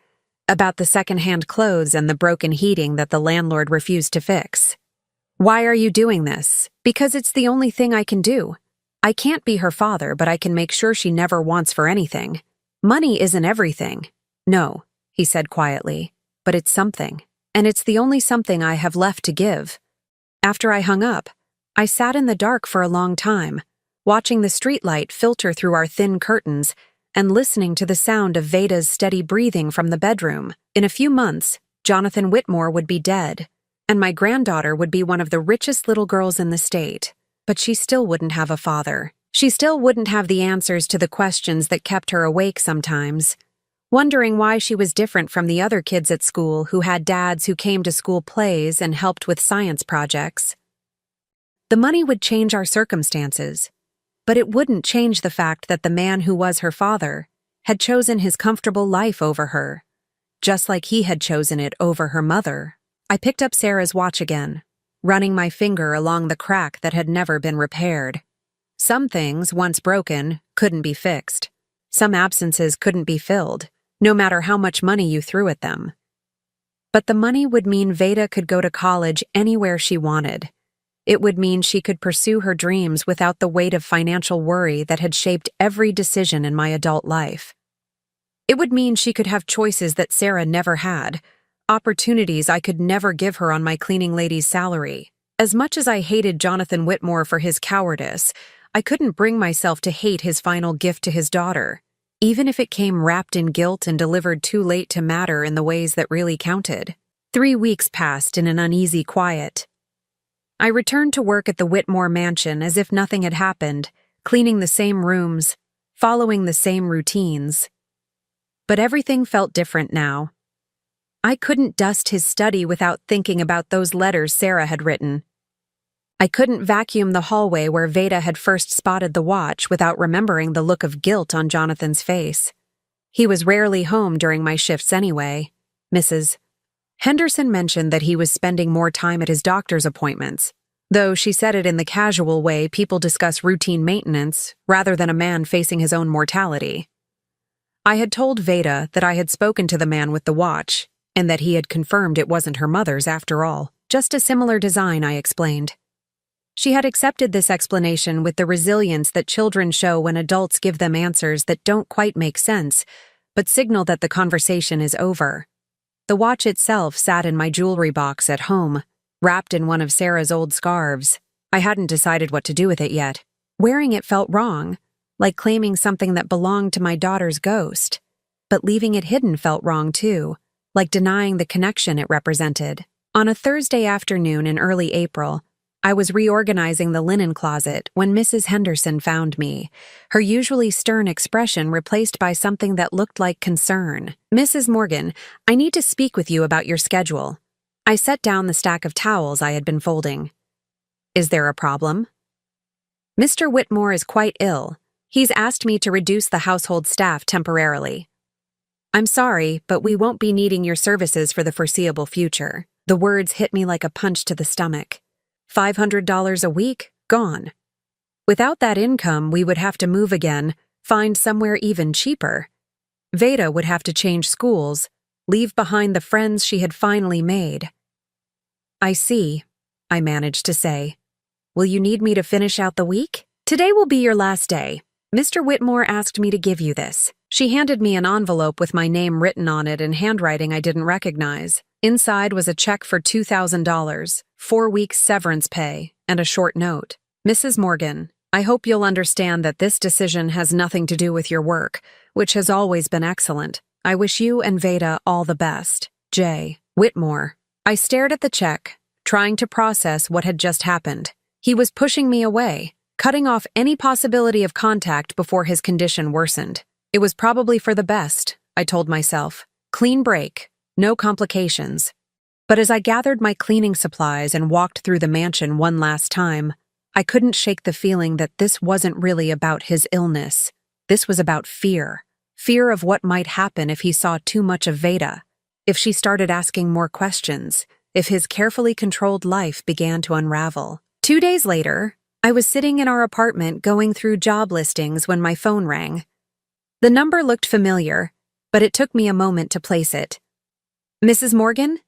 about the second-hand clothes and the broken heating that the landlord refused to fix. Why are you doing this? Because it's the only thing I can do. I can't be her father, but I can make sure she never wants for anything. Money isn't everything. No, he said quietly, but it's something, and it's the only something I have left to give. After I hung up, I sat in the dark for a long time, watching the streetlight filter through our thin curtains and listening to the sound of Veda's steady breathing from the bedroom. In a few months, Jonathan Whitmore would be dead, and my granddaughter would be one of the richest little girls in the state. But she still wouldn't have a father. She still wouldn't have the answers to the questions that kept her awake sometimes, wondering why she was different from the other kids at school who had dads who came to school plays and helped with science projects. The money would change our circumstances, but it wouldn't change the fact that the man who was her father had chosen his comfortable life over her, just like he had chosen it over her mother. I picked up Sarah's watch again, running my finger along the crack that had never been repaired. Some things, once broken, couldn't be fixed. Some absences couldn't be filled, no matter how much money you threw at them. But the money would mean Veda could go to college anywhere she wanted. It would mean she could pursue her dreams without the weight of financial worry that had shaped every decision in my adult life. It would mean she could have choices that Sarah never had, opportunities I could never give her on my cleaning lady's salary. As much as I hated Jonathan Whitmore for his cowardice, I couldn't bring myself to hate his final gift to his daughter, even if it came wrapped in guilt and delivered too late to matter in the ways that really counted. 3 weeks passed in an uneasy quiet. I returned to work at the Whitmore mansion as if nothing had happened, cleaning the same rooms, following the same routines. But everything felt different now. I couldn't dust his study without thinking about those letters Sarah had written. I couldn't vacuum the hallway where Veda had first spotted the watch without remembering the look of guilt on Jonathan's face. He was rarely home during my shifts anyway. Mrs. Henderson mentioned that he was spending more time at his doctor's appointments, though she said it in the casual way people discuss routine maintenance rather than a man facing his own mortality. I had told Veda that I had spoken to the man with the watch, and that he had confirmed it wasn't her mother's after all. Just a similar design, I explained. She had accepted this explanation with the resilience that children show when adults give them answers that don't quite make sense, but signal that the conversation is over. The watch itself sat in my jewelry box at home, wrapped in one of Sarah's old scarves. I hadn't decided what to do with it yet. Wearing it felt wrong, like claiming something that belonged to my daughter's ghost. But leaving it hidden felt wrong too, like denying the connection it represented. On a Thursday afternoon in early April, I was reorganizing the linen closet when Mrs. Henderson found me, her usually stern expression replaced by something that looked like concern. "Mrs. Morgan, I need to speak with you about your schedule." I set down the stack of towels I had been folding. "Is there a problem?" "Mr. Whitmore is quite ill. He's asked me to reduce the household staff temporarily." "I'm sorry, but we won't be needing your services for the foreseeable future." The words hit me like a punch to the stomach. $500 a week, gone. Without that income, we would have to move again, find somewhere even cheaper. Veda would have to change schools, leave behind the friends she had finally made. "I see," I managed to say. "Will you need me to finish out the week?" "Today will be your last day. Mr. Whitmore asked me to give you this." She handed me an envelope with my name written on it in handwriting I didn't recognize. Inside was a check for $2,000, 4 weeks severance pay, and a short note. "Mrs. Morgan, I hope you'll understand that this decision has nothing to do with your work, which has always been excellent. I wish you and Veda all the best. J. Whitmore." I stared at the check, trying to process what had just happened. He was pushing me away, cutting off any possibility of contact before his condition worsened. It was probably for the best, I told myself. Clean break, no complications. But as I gathered my cleaning supplies and walked through the mansion one last time, I couldn't shake the feeling that this wasn't really about his illness. This was about fear. Fear of what might happen if he saw too much of Veda, if she started asking more questions, if his carefully controlled life began to unravel. 2 days later, I was sitting in our apartment going through job listings when my phone rang. The number looked familiar, but it took me a moment to place it. "Mrs. Morgan?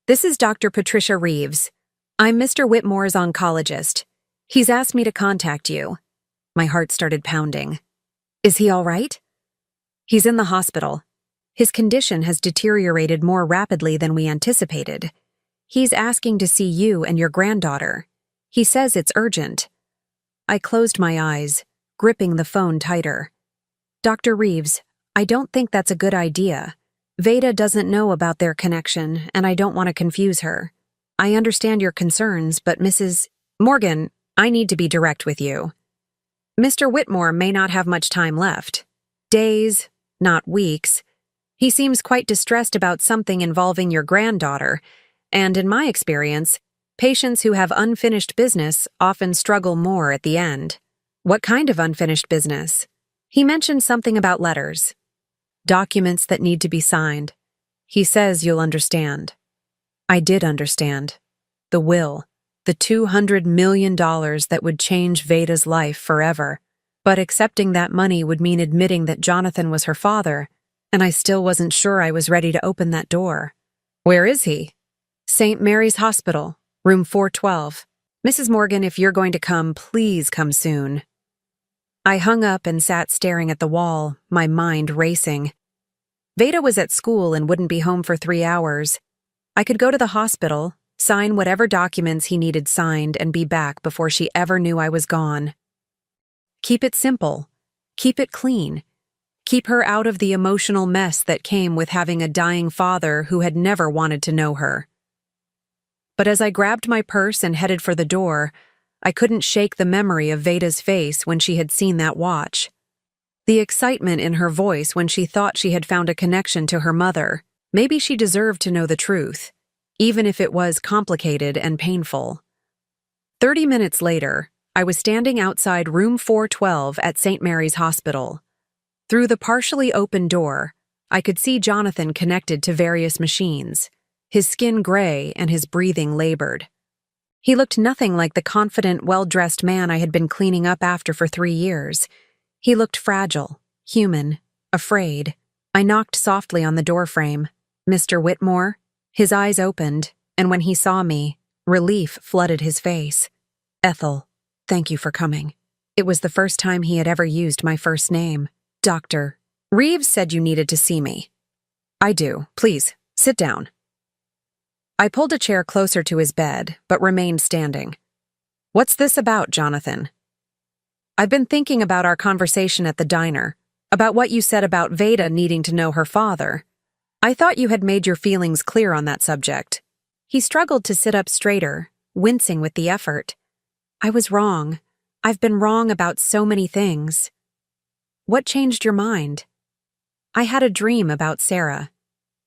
This is Dr. Patricia Reeves. I'm Mr. Whitmore's oncologist. He's asked me to contact you." My heart started pounding. "Is he all right?" "He's in the hospital. His condition has deteriorated more rapidly than we anticipated. He's asking to see you and your granddaughter. He says it's urgent." I closed my eyes, gripping the phone tighter. "Dr. Reeves, I don't think that's a good idea. Veda doesn't know about their connection, and I don't want to confuse her. I understand your concerns, but Mrs. Morgan, I need to be direct with you. Mr. Whitmore may not have much time left. Days, not weeks. He seems quite distressed about something involving your granddaughter, and in my experience, patients who have unfinished business often struggle more at the end." "What kind of unfinished business?" "He mentioned something about letters. Documents that need to be signed. He says you'll understand." I did understand. The will. The $200 million that would change Veda's life forever. But accepting that money would mean admitting that Jonathan was her father, and I still wasn't sure I was ready to open that door. "Where is he?" "St. Mary's Hospital, room 412. Mrs. Morgan, if you're going to come, please come soon." I hung up and sat staring at the wall, my mind racing. Veda was at school and wouldn't be home for 3 hours. I could go to the hospital, sign whatever documents he needed signed, and be back before she ever knew I was gone. Keep it simple. Keep it clean. Keep her out of the emotional mess that came with having a dying father who had never wanted to know her. But as I grabbed my purse and headed for the door, I couldn't shake the memory of Veda's face when she had seen that watch. The excitement in her voice when she thought she had found a connection to her mother. Maybe she deserved to know the truth, even if it was complicated and painful. 30 minutes later, I was standing outside room 412 at St. Mary's Hospital. Through the partially open door, I could see Jonathan connected to various machines, his skin gray and his breathing labored. He looked nothing like the confident, well-dressed man I had been cleaning up after for 3 years. He looked fragile, human, afraid. I knocked softly on the doorframe. Mr. Whitmore? His eyes opened, and when he saw me, relief flooded his face. Ethel, thank you for coming. It was the first time he had ever used my first name. Dr. Reeves said you needed to see me. I do. Please, sit down. I pulled a chair closer to his bed, but remained standing. What's this about, Jonathan? I've been thinking about our conversation at the diner, about what you said about Veda needing to know her father. I thought you had made your feelings clear on that subject. He struggled to sit up straighter, wincing with the effort. I was wrong. I've been wrong about so many things. What changed your mind? I had a dream about Sarah.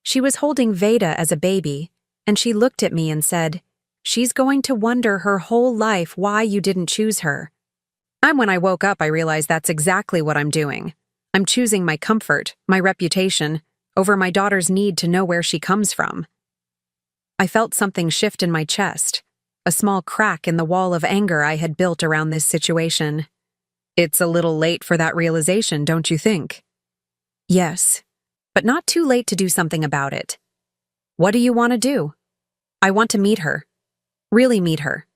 She was holding Veda as a baby, and she looked at me and said, "She's going to wonder her whole life why you didn't choose her." When I woke up, I realized that's exactly what I'm doing. I'm choosing my comfort, my reputation, over my daughter's need to know where she comes from. I felt something shift in my chest, a small crack in the wall of anger I had built around this situation. It's a little late for that realization, don't you think? Yes, but not too late to do something about it. What do you want to do? I want to meet her. Really meet her.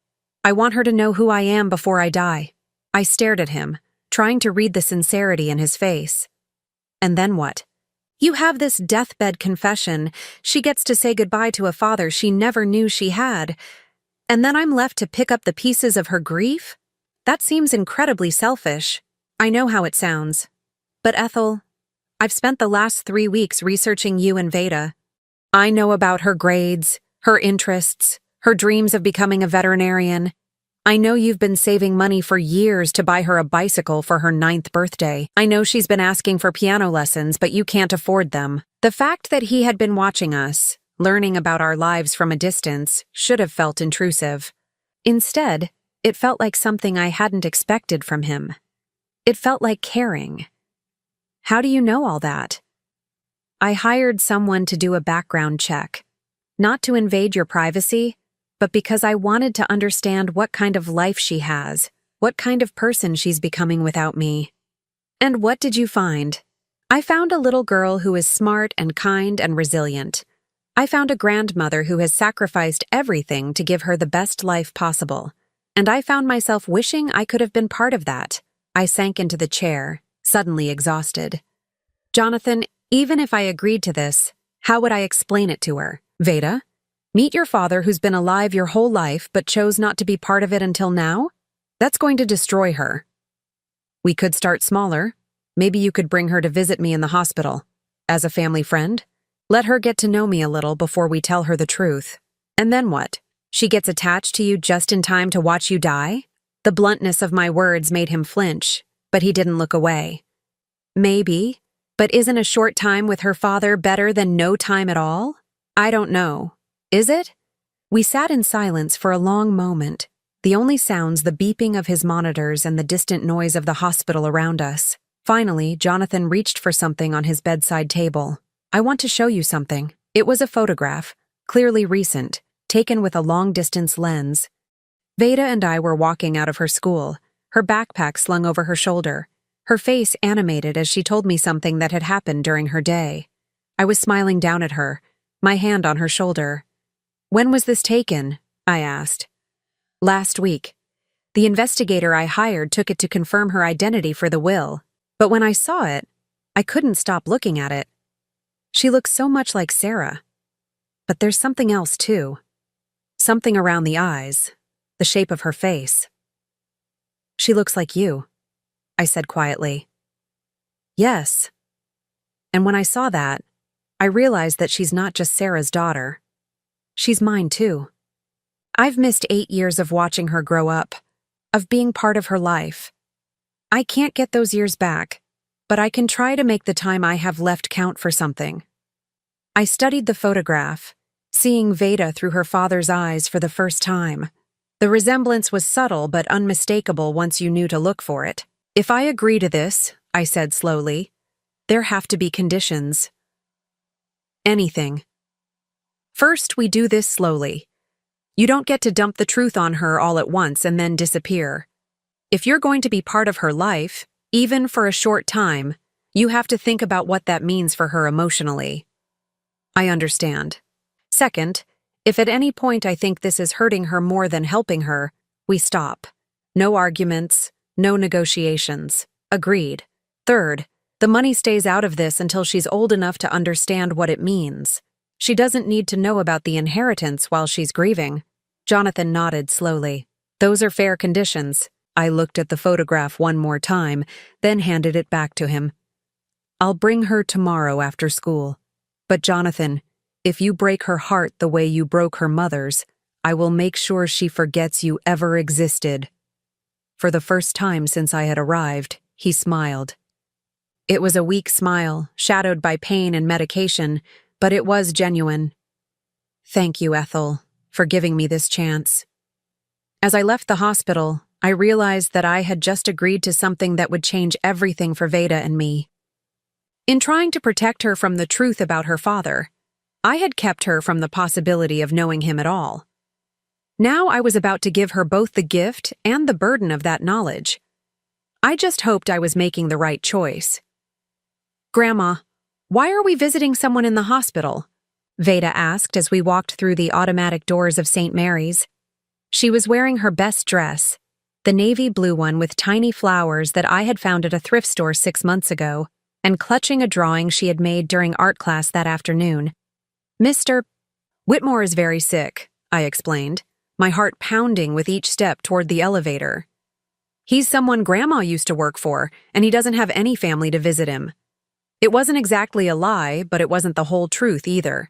I want her to know who I am before I die. I stared at him, trying to read the sincerity in his face. And then what? You have this deathbed confession. She gets to say goodbye to a father she never knew she had. And then I'm left to pick up the pieces of her grief? That seems incredibly selfish. I know how it sounds. But Ethel, I've spent the last 3 weeks researching you and Veda. I know about her grades, her interests, her dreams of becoming a veterinarian. I know you've been saving money for years to buy her a bicycle for her 9th birthday. I know she's been asking for piano lessons, but you can't afford them. The fact that he had been watching us, learning about our lives from a distance, should have felt intrusive. Instead, it felt like something I hadn't expected from him. It felt like caring. How do you know all that? I hired someone to do a background check, not to invade your privacy, but because I wanted to understand what kind of life she has, what kind of person she's becoming without me. And what did you find? I found a little girl who is smart and kind and resilient. I found a grandmother who has sacrificed everything to give her the best life possible. And I found myself wishing I could have been part of that. I sank into the chair, suddenly exhausted. Jonathan, even if I agreed to this, how would I explain it to her? Veda? Meet your father who's been alive your whole life but chose not to be part of it until now? That's going to destroy her. We could start smaller. Maybe you could bring her to visit me in the hospital. As a family friend? Let her get to know me a little before we tell her the truth. And then what? She gets attached to you just in time to watch you die? The bluntness of my words made him flinch, but he didn't look away. Maybe, but isn't a short time with her father better than no time at all? I don't know. Is it? We sat in silence for a long moment, the only sounds the beeping of his monitors and the distant noise of the hospital around us. Finally, Jonathan reached for something on his bedside table. I want to show you something. It was a photograph, clearly recent, taken with a long-distance lens. Veda and I were walking out of her school, her backpack slung over her shoulder, her face animated as she told me something that had happened during her day. I was smiling down at her, my hand on her shoulder. When was this taken? I asked. Last week. The investigator I hired took it to confirm her identity for the will, but when I saw it, I couldn't stop looking at it. She looks so much like Sarah. But there's something else too. Something around the eyes, the shape of her face. She looks like you, I said quietly. Yes. And when I saw that, I realized that she's not just Sarah's daughter. She's mine too. I've missed 8 years of watching her grow up, of being part of her life. I can't get those years back, but I can try to make the time I have left count for something. I studied the photograph, seeing Veda through her father's eyes for the first time. The resemblance was subtle but unmistakable once you knew to look for it. If I agree to this, I said slowly, there have to be conditions. Anything. First, we do this slowly. You don't get to dump the truth on her all at once and then disappear. If you're going to be part of her life, even for a short time, You have to think about what that means for her emotionally. I understand. Second, if at any point I think this is hurting her more than helping her, we stop. No arguments, no negotiations. Agreed. Third, the money stays out of this until she's old enough to understand what it means. She doesn't need to know about the inheritance while she's grieving. Jonathan nodded slowly. Those are fair conditions. I looked at the photograph one more time, then handed it back to him. I'll bring her tomorrow after school. But Jonathan, if you break her heart the way you broke her mother's, I will make sure she forgets you ever existed. For the first time since I had arrived, he smiled. It was a weak smile, shadowed by pain and medication, but it was genuine. Thank you, Ethel, for giving me this chance. As I left the hospital, I realized that I had just agreed to something that would change everything for Veda and me. In trying to protect her from the truth about her father, I had kept her from the possibility of knowing him at all. Now I was about to give her both the gift and the burden of that knowledge. I just hoped I was making the right choice. Grandma, why are we visiting someone in the hospital? Veda asked as we walked through the automatic doors of St. Mary's. She was wearing her best dress, the navy blue one with tiny flowers that I had found at a thrift store 6 months ago, and clutching a drawing she had made during art class that afternoon. Mr. Whitmore is very sick, I explained, my heart pounding with each step toward the elevator. He's someone Grandma used to work for, and he doesn't have any family to visit him. It wasn't exactly a lie, but it wasn't the whole truth either.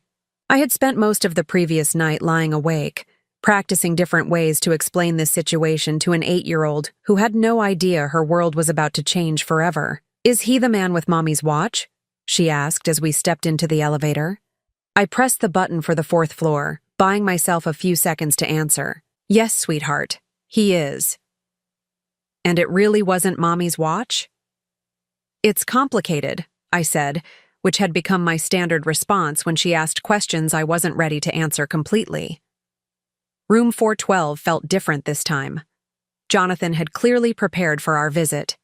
I had spent most of the previous night lying awake, practicing different ways to explain this situation to an 8-year-old who had no idea her world was about to change forever. Is he the man with Mommy's watch? She asked as we stepped into the elevator. I pressed the button for the 4th floor, buying myself a few seconds to answer. Yes, sweetheart, he is. And it really wasn't Mommy's watch? It's complicated, I said, which had become my standard response when she asked questions I wasn't ready to answer completely. Room 412 felt different this time. Jonathan had clearly prepared for our visit.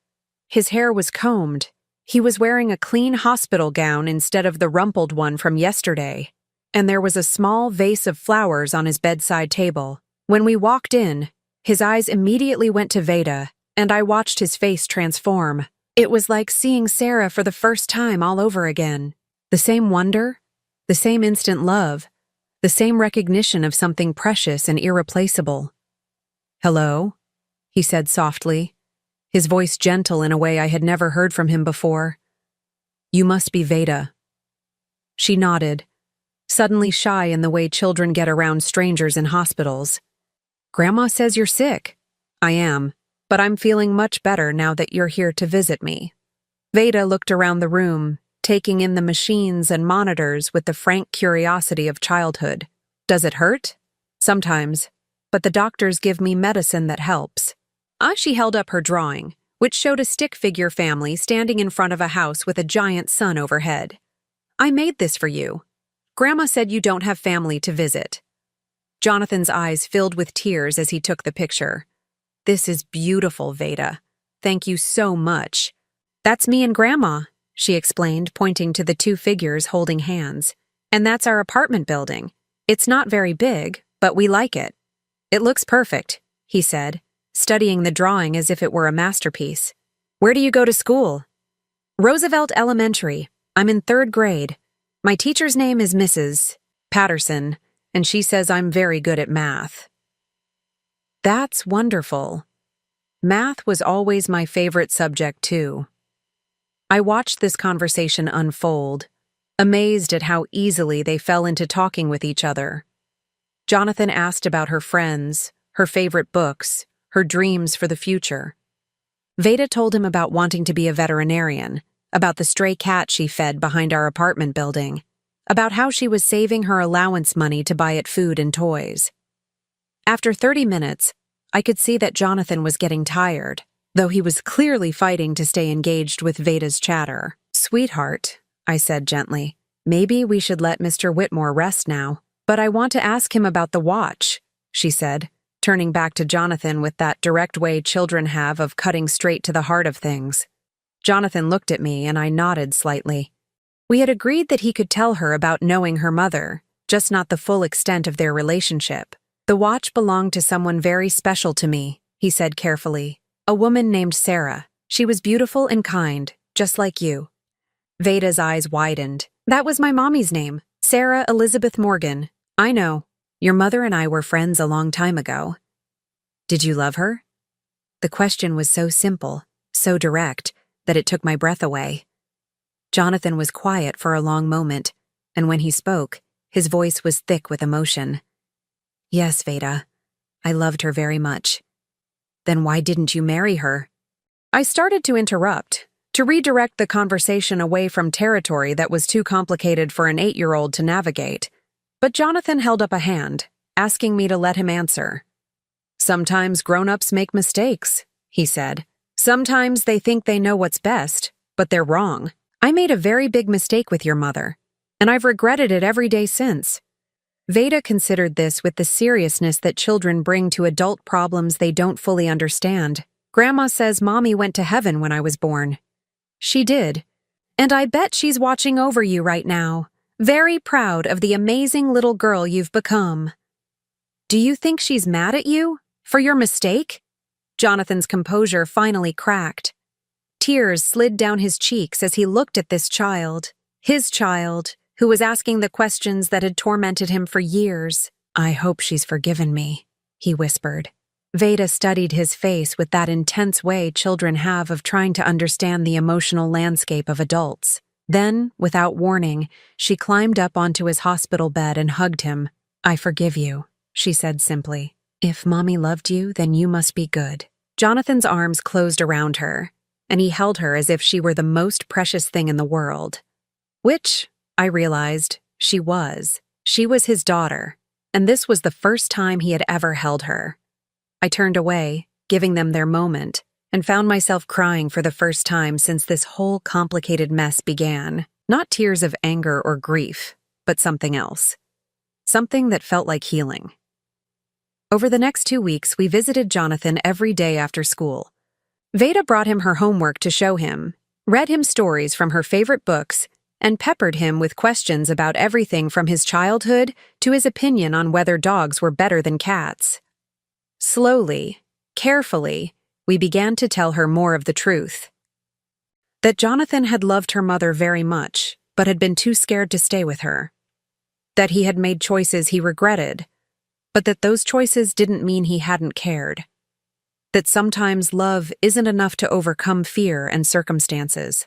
His hair was combed. He was wearing a clean hospital gown instead of the rumpled one from yesterday, and there was a small vase of flowers on his bedside table. When we walked in, his eyes immediately went to Veda, and I watched his face transform. It was like seeing Sarah for the first time all over again. The same wonder, the same instant love, the same recognition of something precious and irreplaceable. Hello, he said softly, his voice gentle in a way I had never heard from him before. You must be Veda. She nodded, suddenly shy in the way children get around strangers in hospitals. Grandma says you're sick. I am, but I'm feeling much better now that you're here to visit me. Veda looked around the room, taking in the machines and monitors with the frank curiosity of childhood. Does it hurt? Sometimes, but the doctors give me medicine that helps. She held up her drawing, which showed a stick figure family standing in front of a house with a giant sun overhead. I made this for you. Grandma said you don't have family to visit. Jonathan's eyes filled with tears as he took the picture. This is beautiful, Veda. Thank you so much. That's me and Grandma, she explained, pointing to the 2 figures holding hands. And that's our apartment building. It's not very big, but we like it. It looks perfect, he said, studying the drawing as if it were a masterpiece. Where do you go to school? Roosevelt Elementary. I'm in 3rd grade. My teacher's name is Mrs. Patterson, and she says I'm very good at math. That's wonderful. Math was always my favorite subject, too. I watched this conversation unfold, amazed at how easily they fell into talking with each other. Jonathan asked about her friends, her favorite books, her dreams for the future. Veda told him about wanting to be a veterinarian, about the stray cat she fed behind our apartment building, about how she was saving her allowance money to buy it food and toys. After 30 minutes, I could see that Jonathan was getting tired, though he was clearly fighting to stay engaged with Veda's chatter. Sweetheart, I said gently, maybe we should let Mr. Whitmore rest now. But I want to ask him about the watch, she said, turning back to Jonathan with that direct way children have of cutting straight to the heart of things. Jonathan looked at me and I nodded slightly. We had agreed that he could tell her about knowing her mother, just not the full extent of their relationship. The watch belonged to someone very special to me, he said carefully. A woman named Sarah. She was beautiful and kind, just like you. Veda's eyes widened. That was my mommy's name, Sarah Elizabeth Morgan. I know. Your mother and I were friends a long time ago. Did you love her? The question was so simple, so direct, that it took my breath away. Jonathan was quiet for a long moment, and when he spoke, his voice was thick with emotion. Yes, Veda. I loved her very much. Then why didn't you marry her? I started to interrupt, to redirect the conversation away from territory that was too complicated for an 8-year-old to navigate. But Jonathan held up a hand, asking me to let him answer. Sometimes grown-ups make mistakes, he said. Sometimes they think they know what's best, but they're wrong. I made a very big mistake with your mother, and I've regretted it every day since. Veda considered this with the seriousness that children bring to adult problems they don't fully understand. Grandma says Mommy went to heaven when I was born. She did. And I bet she's watching over you right now, very proud of the amazing little girl you've become. Do you think she's mad at you for your mistake? Jonathan's composure finally cracked. Tears slid down his cheeks as he looked at this child, his child, who was asking the questions that had tormented him for years. I hope she's forgiven me, he whispered. Veda studied his face with that intense way children have of trying to understand the emotional landscape of adults. Then, without warning, she climbed up onto his hospital bed and hugged him. I forgive you, she said simply. If Mommy loved you, then you must be good. Jonathan's arms closed around her, and he held her as if she were the most precious thing in the world. Which, I realized, she was. She was his daughter, and this was the first time he had ever held her. I turned away, giving them their moment, and found myself crying for the first time since this whole complicated mess began. Not tears of anger or grief, but something else. Something that felt like healing. Over the next 2 weeks, we visited Jonathan every day after school. Veda brought him her homework to show him, read him stories from her favorite books, and peppered him with questions about everything from his childhood to his opinion on whether dogs were better than cats. Slowly, carefully, we began to tell her more of the truth. That Jonathan had loved her mother very much, but had been too scared to stay with her. That he had made choices he regretted, but that those choices didn't mean he hadn't cared. That sometimes love isn't enough to overcome fear and circumstances.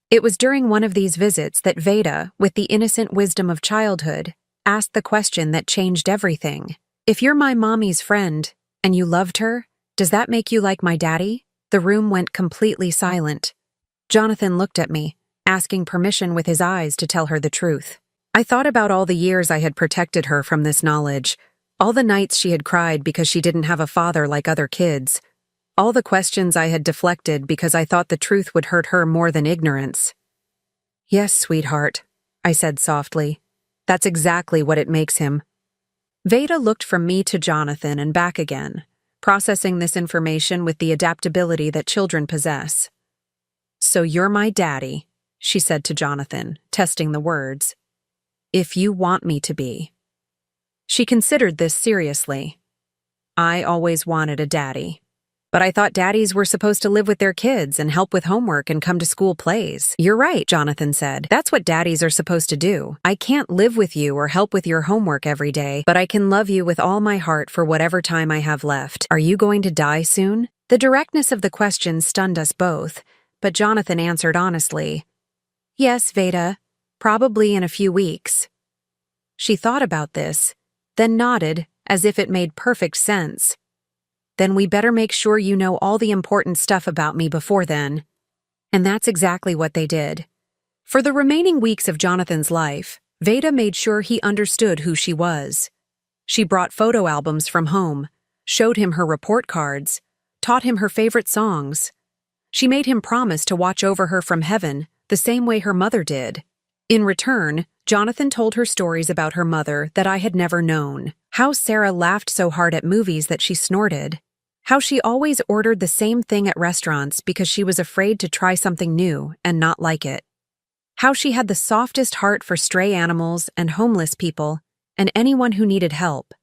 It was during one of these visits that Veda, with the innocent wisdom of childhood, asked the question that changed everything. If you're my mommy's friend, and you loved her, does that make you like my daddy? The room went completely silent. Jonathan looked at me, asking permission with his eyes to tell her the truth. I thought about all the years I had protected her from this knowledge, all the nights she had cried because she didn't have a father like other kids, all the questions I had deflected because I thought the truth would hurt her more than ignorance. Yes, sweetheart, I said softly. That's exactly what it makes him. Veda looked from me to Jonathan and back again, processing this information with the adaptability that children possess. So you're my daddy, she said to Jonathan, testing the words. If you want me to be. She considered this seriously. I always wanted a daddy. But I thought daddies were supposed to live with their kids and help with homework and come to school plays. You're right, Jonathan said. That's what daddies are supposed to do. I can't live with you or help with your homework every day, but I can love you with all my heart for whatever time I have left. Are you going to die soon? The directness of the question stunned us both, but Jonathan answered honestly. Yes, Veda, probably in a few weeks. She thought about this, then nodded as if it made perfect sense. Then we better make sure you know all the important stuff about me before then. And that's exactly what they did. For the remaining weeks of Jonathan's life, Veda made sure he understood who she was. She brought photo albums from home, showed him her report cards, taught him her favorite songs. She made him promise to watch over her from heaven, the same way her mother did. In return, Jonathan told her stories about her mother that I had never known. How Sarah laughed so hard at movies that she snorted. How she always ordered the same thing at restaurants because she was afraid to try something new and not like it. How she had the softest heart for stray animals and homeless people and anyone who needed help.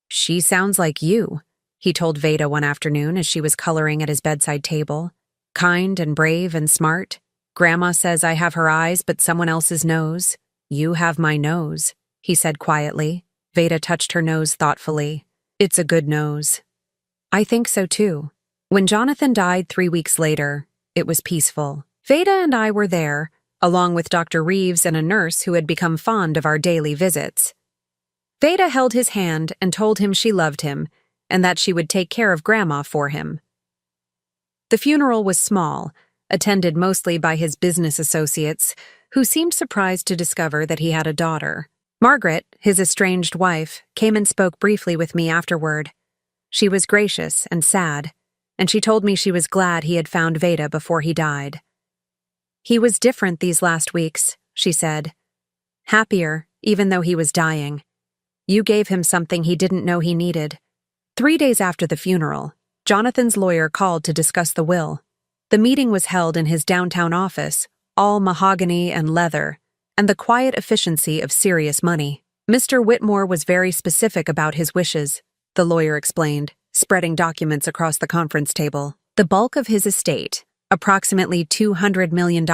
"She sounds like you," he told Veda one afternoon as she was coloring at his bedside table. "Kind and brave and smart. Grandma says I have her eyes but someone else's nose. You have my nose," he said quietly. Veda touched her nose thoughtfully. "It's a good nose." "I think so too." When Jonathan died 3 weeks later, it was peaceful. Veda and I were there, along with Dr. Reeves and a nurse who had become fond of our daily visits. Veda held his hand and told him she loved him and that she would take care of Grandma for him. The funeral was small, attended mostly by his business associates, who seemed surprised to discover that he had a daughter. Margaret, his estranged wife, came and spoke briefly with me afterward. She was gracious and sad, and she told me she was glad he had found Veda before he died. "He was different these last weeks," she said. "Happier, even though he was dying. You gave him something he didn't know he needed." 3 days after the funeral, Jonathan's lawyer called to discuss the will. The meeting was held in his downtown office, all mahogany and leather, and the quiet efficiency of serious money. Mr. Whitmore was very specific about his wishes, the lawyer explained, spreading documents across the conference table. The bulk of his estate, approximately $200 million,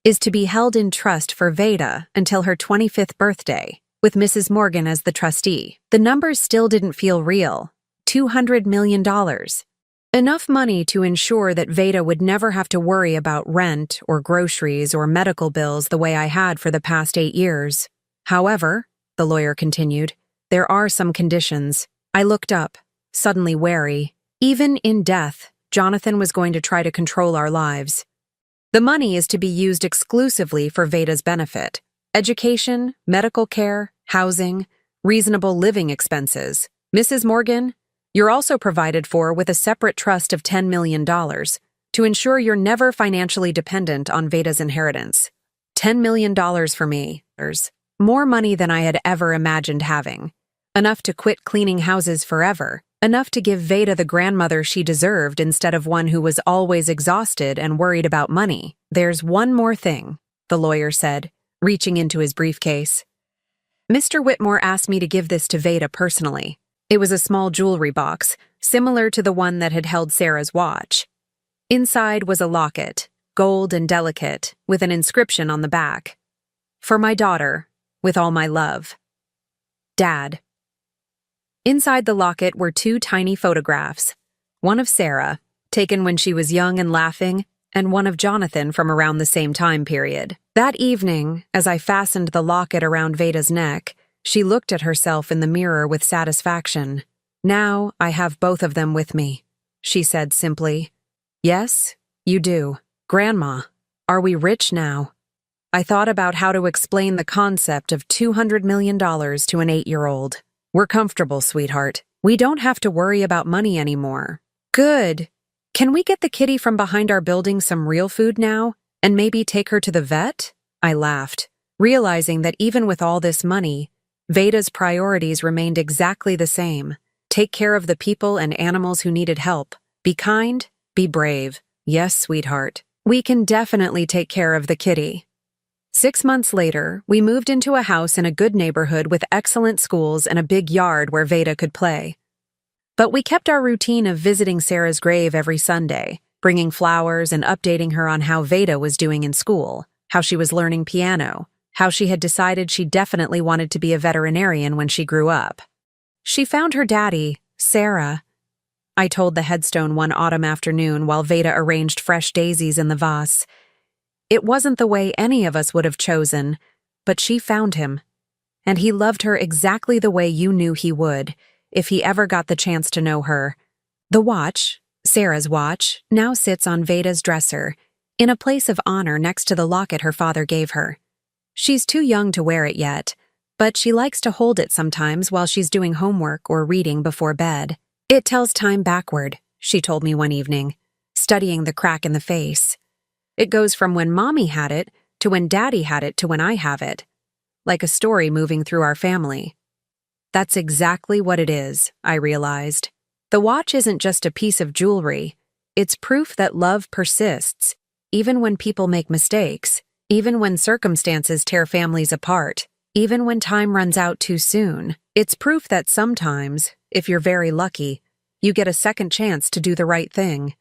is to be held in trust for Veda until her 25th birthday, with Mrs. Morgan as the trustee. The numbers still didn't feel real. $200 million. Enough money to ensure that Veda would never have to worry about rent or groceries or medical bills the way I had for the past 8 years. However, the lawyer continued, there are some conditions. I looked up, suddenly wary. Even in death, Jonathan was going to try to control our lives. The money is to be used exclusively for Veda's benefit. Education, medical care, housing, reasonable living expenses. Mrs. Morgan, you're also provided for with a separate trust of $10 million to ensure you're never financially dependent on Veda's inheritance. $10 million for me. There's more money than I had ever imagined having. Enough to quit cleaning houses forever. Enough to give Veda the grandmother she deserved instead of one who was always exhausted and worried about money. There's one more thing, the lawyer said, reaching into his briefcase. Mr. Whitmore asked me to give this to Veda personally. It was a small jewelry box, similar to the one that had held Sarah's watch. Inside was a locket, gold and delicate, with an inscription on the back. "For my daughter, with all my love. Dad." Inside the locket were 2 tiny photographs, one of Sarah, taken when she was young and laughing, and one of Jonathan from around the same time period. That evening, as I fastened the locket around Veda's neck, she looked at herself in the mirror with satisfaction. "Now I have both of them with me," she said simply. "Yes, you do. Grandma, are we rich now?" I thought about how to explain the concept of $200 million to an 8-year-old. "We're comfortable, sweetheart. We don't have to worry about money anymore." "Good. Can we get the kitty from behind our building some real food now, and maybe take her to the vet?" I laughed, realizing that even with all this money, Veda's priorities remained exactly the same. Take care of the people and animals who needed help. Be kind, be brave. Yes, sweetheart. We can definitely take care of the kitty. 6 months later, we moved into a house in a good neighborhood with excellent schools and a big yard where Veda could play. But we kept our routine of visiting Sarah's grave every Sunday, bringing flowers and updating her on how Veda was doing in school, how she was learning piano, how she had decided she definitely wanted to be a veterinarian when she grew up. She found her daddy, Sarah, I told the headstone one autumn afternoon while Veda arranged fresh daisies in the vase. It wasn't the way any of us would have chosen, but she found him. And he loved her exactly the way you knew he would, if he ever got the chance to know her. The watch, Sarah's watch, now sits on Veda's dresser, in a place of honor next to the locket her father gave her. She's too young to wear it yet, but she likes to hold it sometimes while she's doing homework or reading before bed. "It tells time backward," she told me one evening, studying the crack in the face. "It goes from when Mommy had it to when Daddy had it to when I have it. Like a story moving through our family." That's exactly what it is, I realized. The watch isn't just a piece of jewelry. It's proof that love persists, even when people make mistakes, even when circumstances tear families apart, even when time runs out too soon. It's proof that sometimes, if you're very lucky, you get a second chance to do the right thing.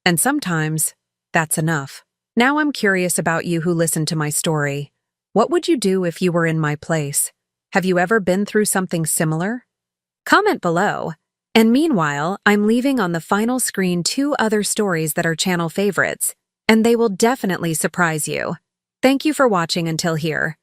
And sometimes, that's enough. Now I'm curious about you who listened to my story. What would you do if you were in my place? Have you ever been through something similar? Comment below. And meanwhile, I'm leaving on the final screen 2 other stories that are channel favorites, and they will definitely surprise you. Thank you for watching until here.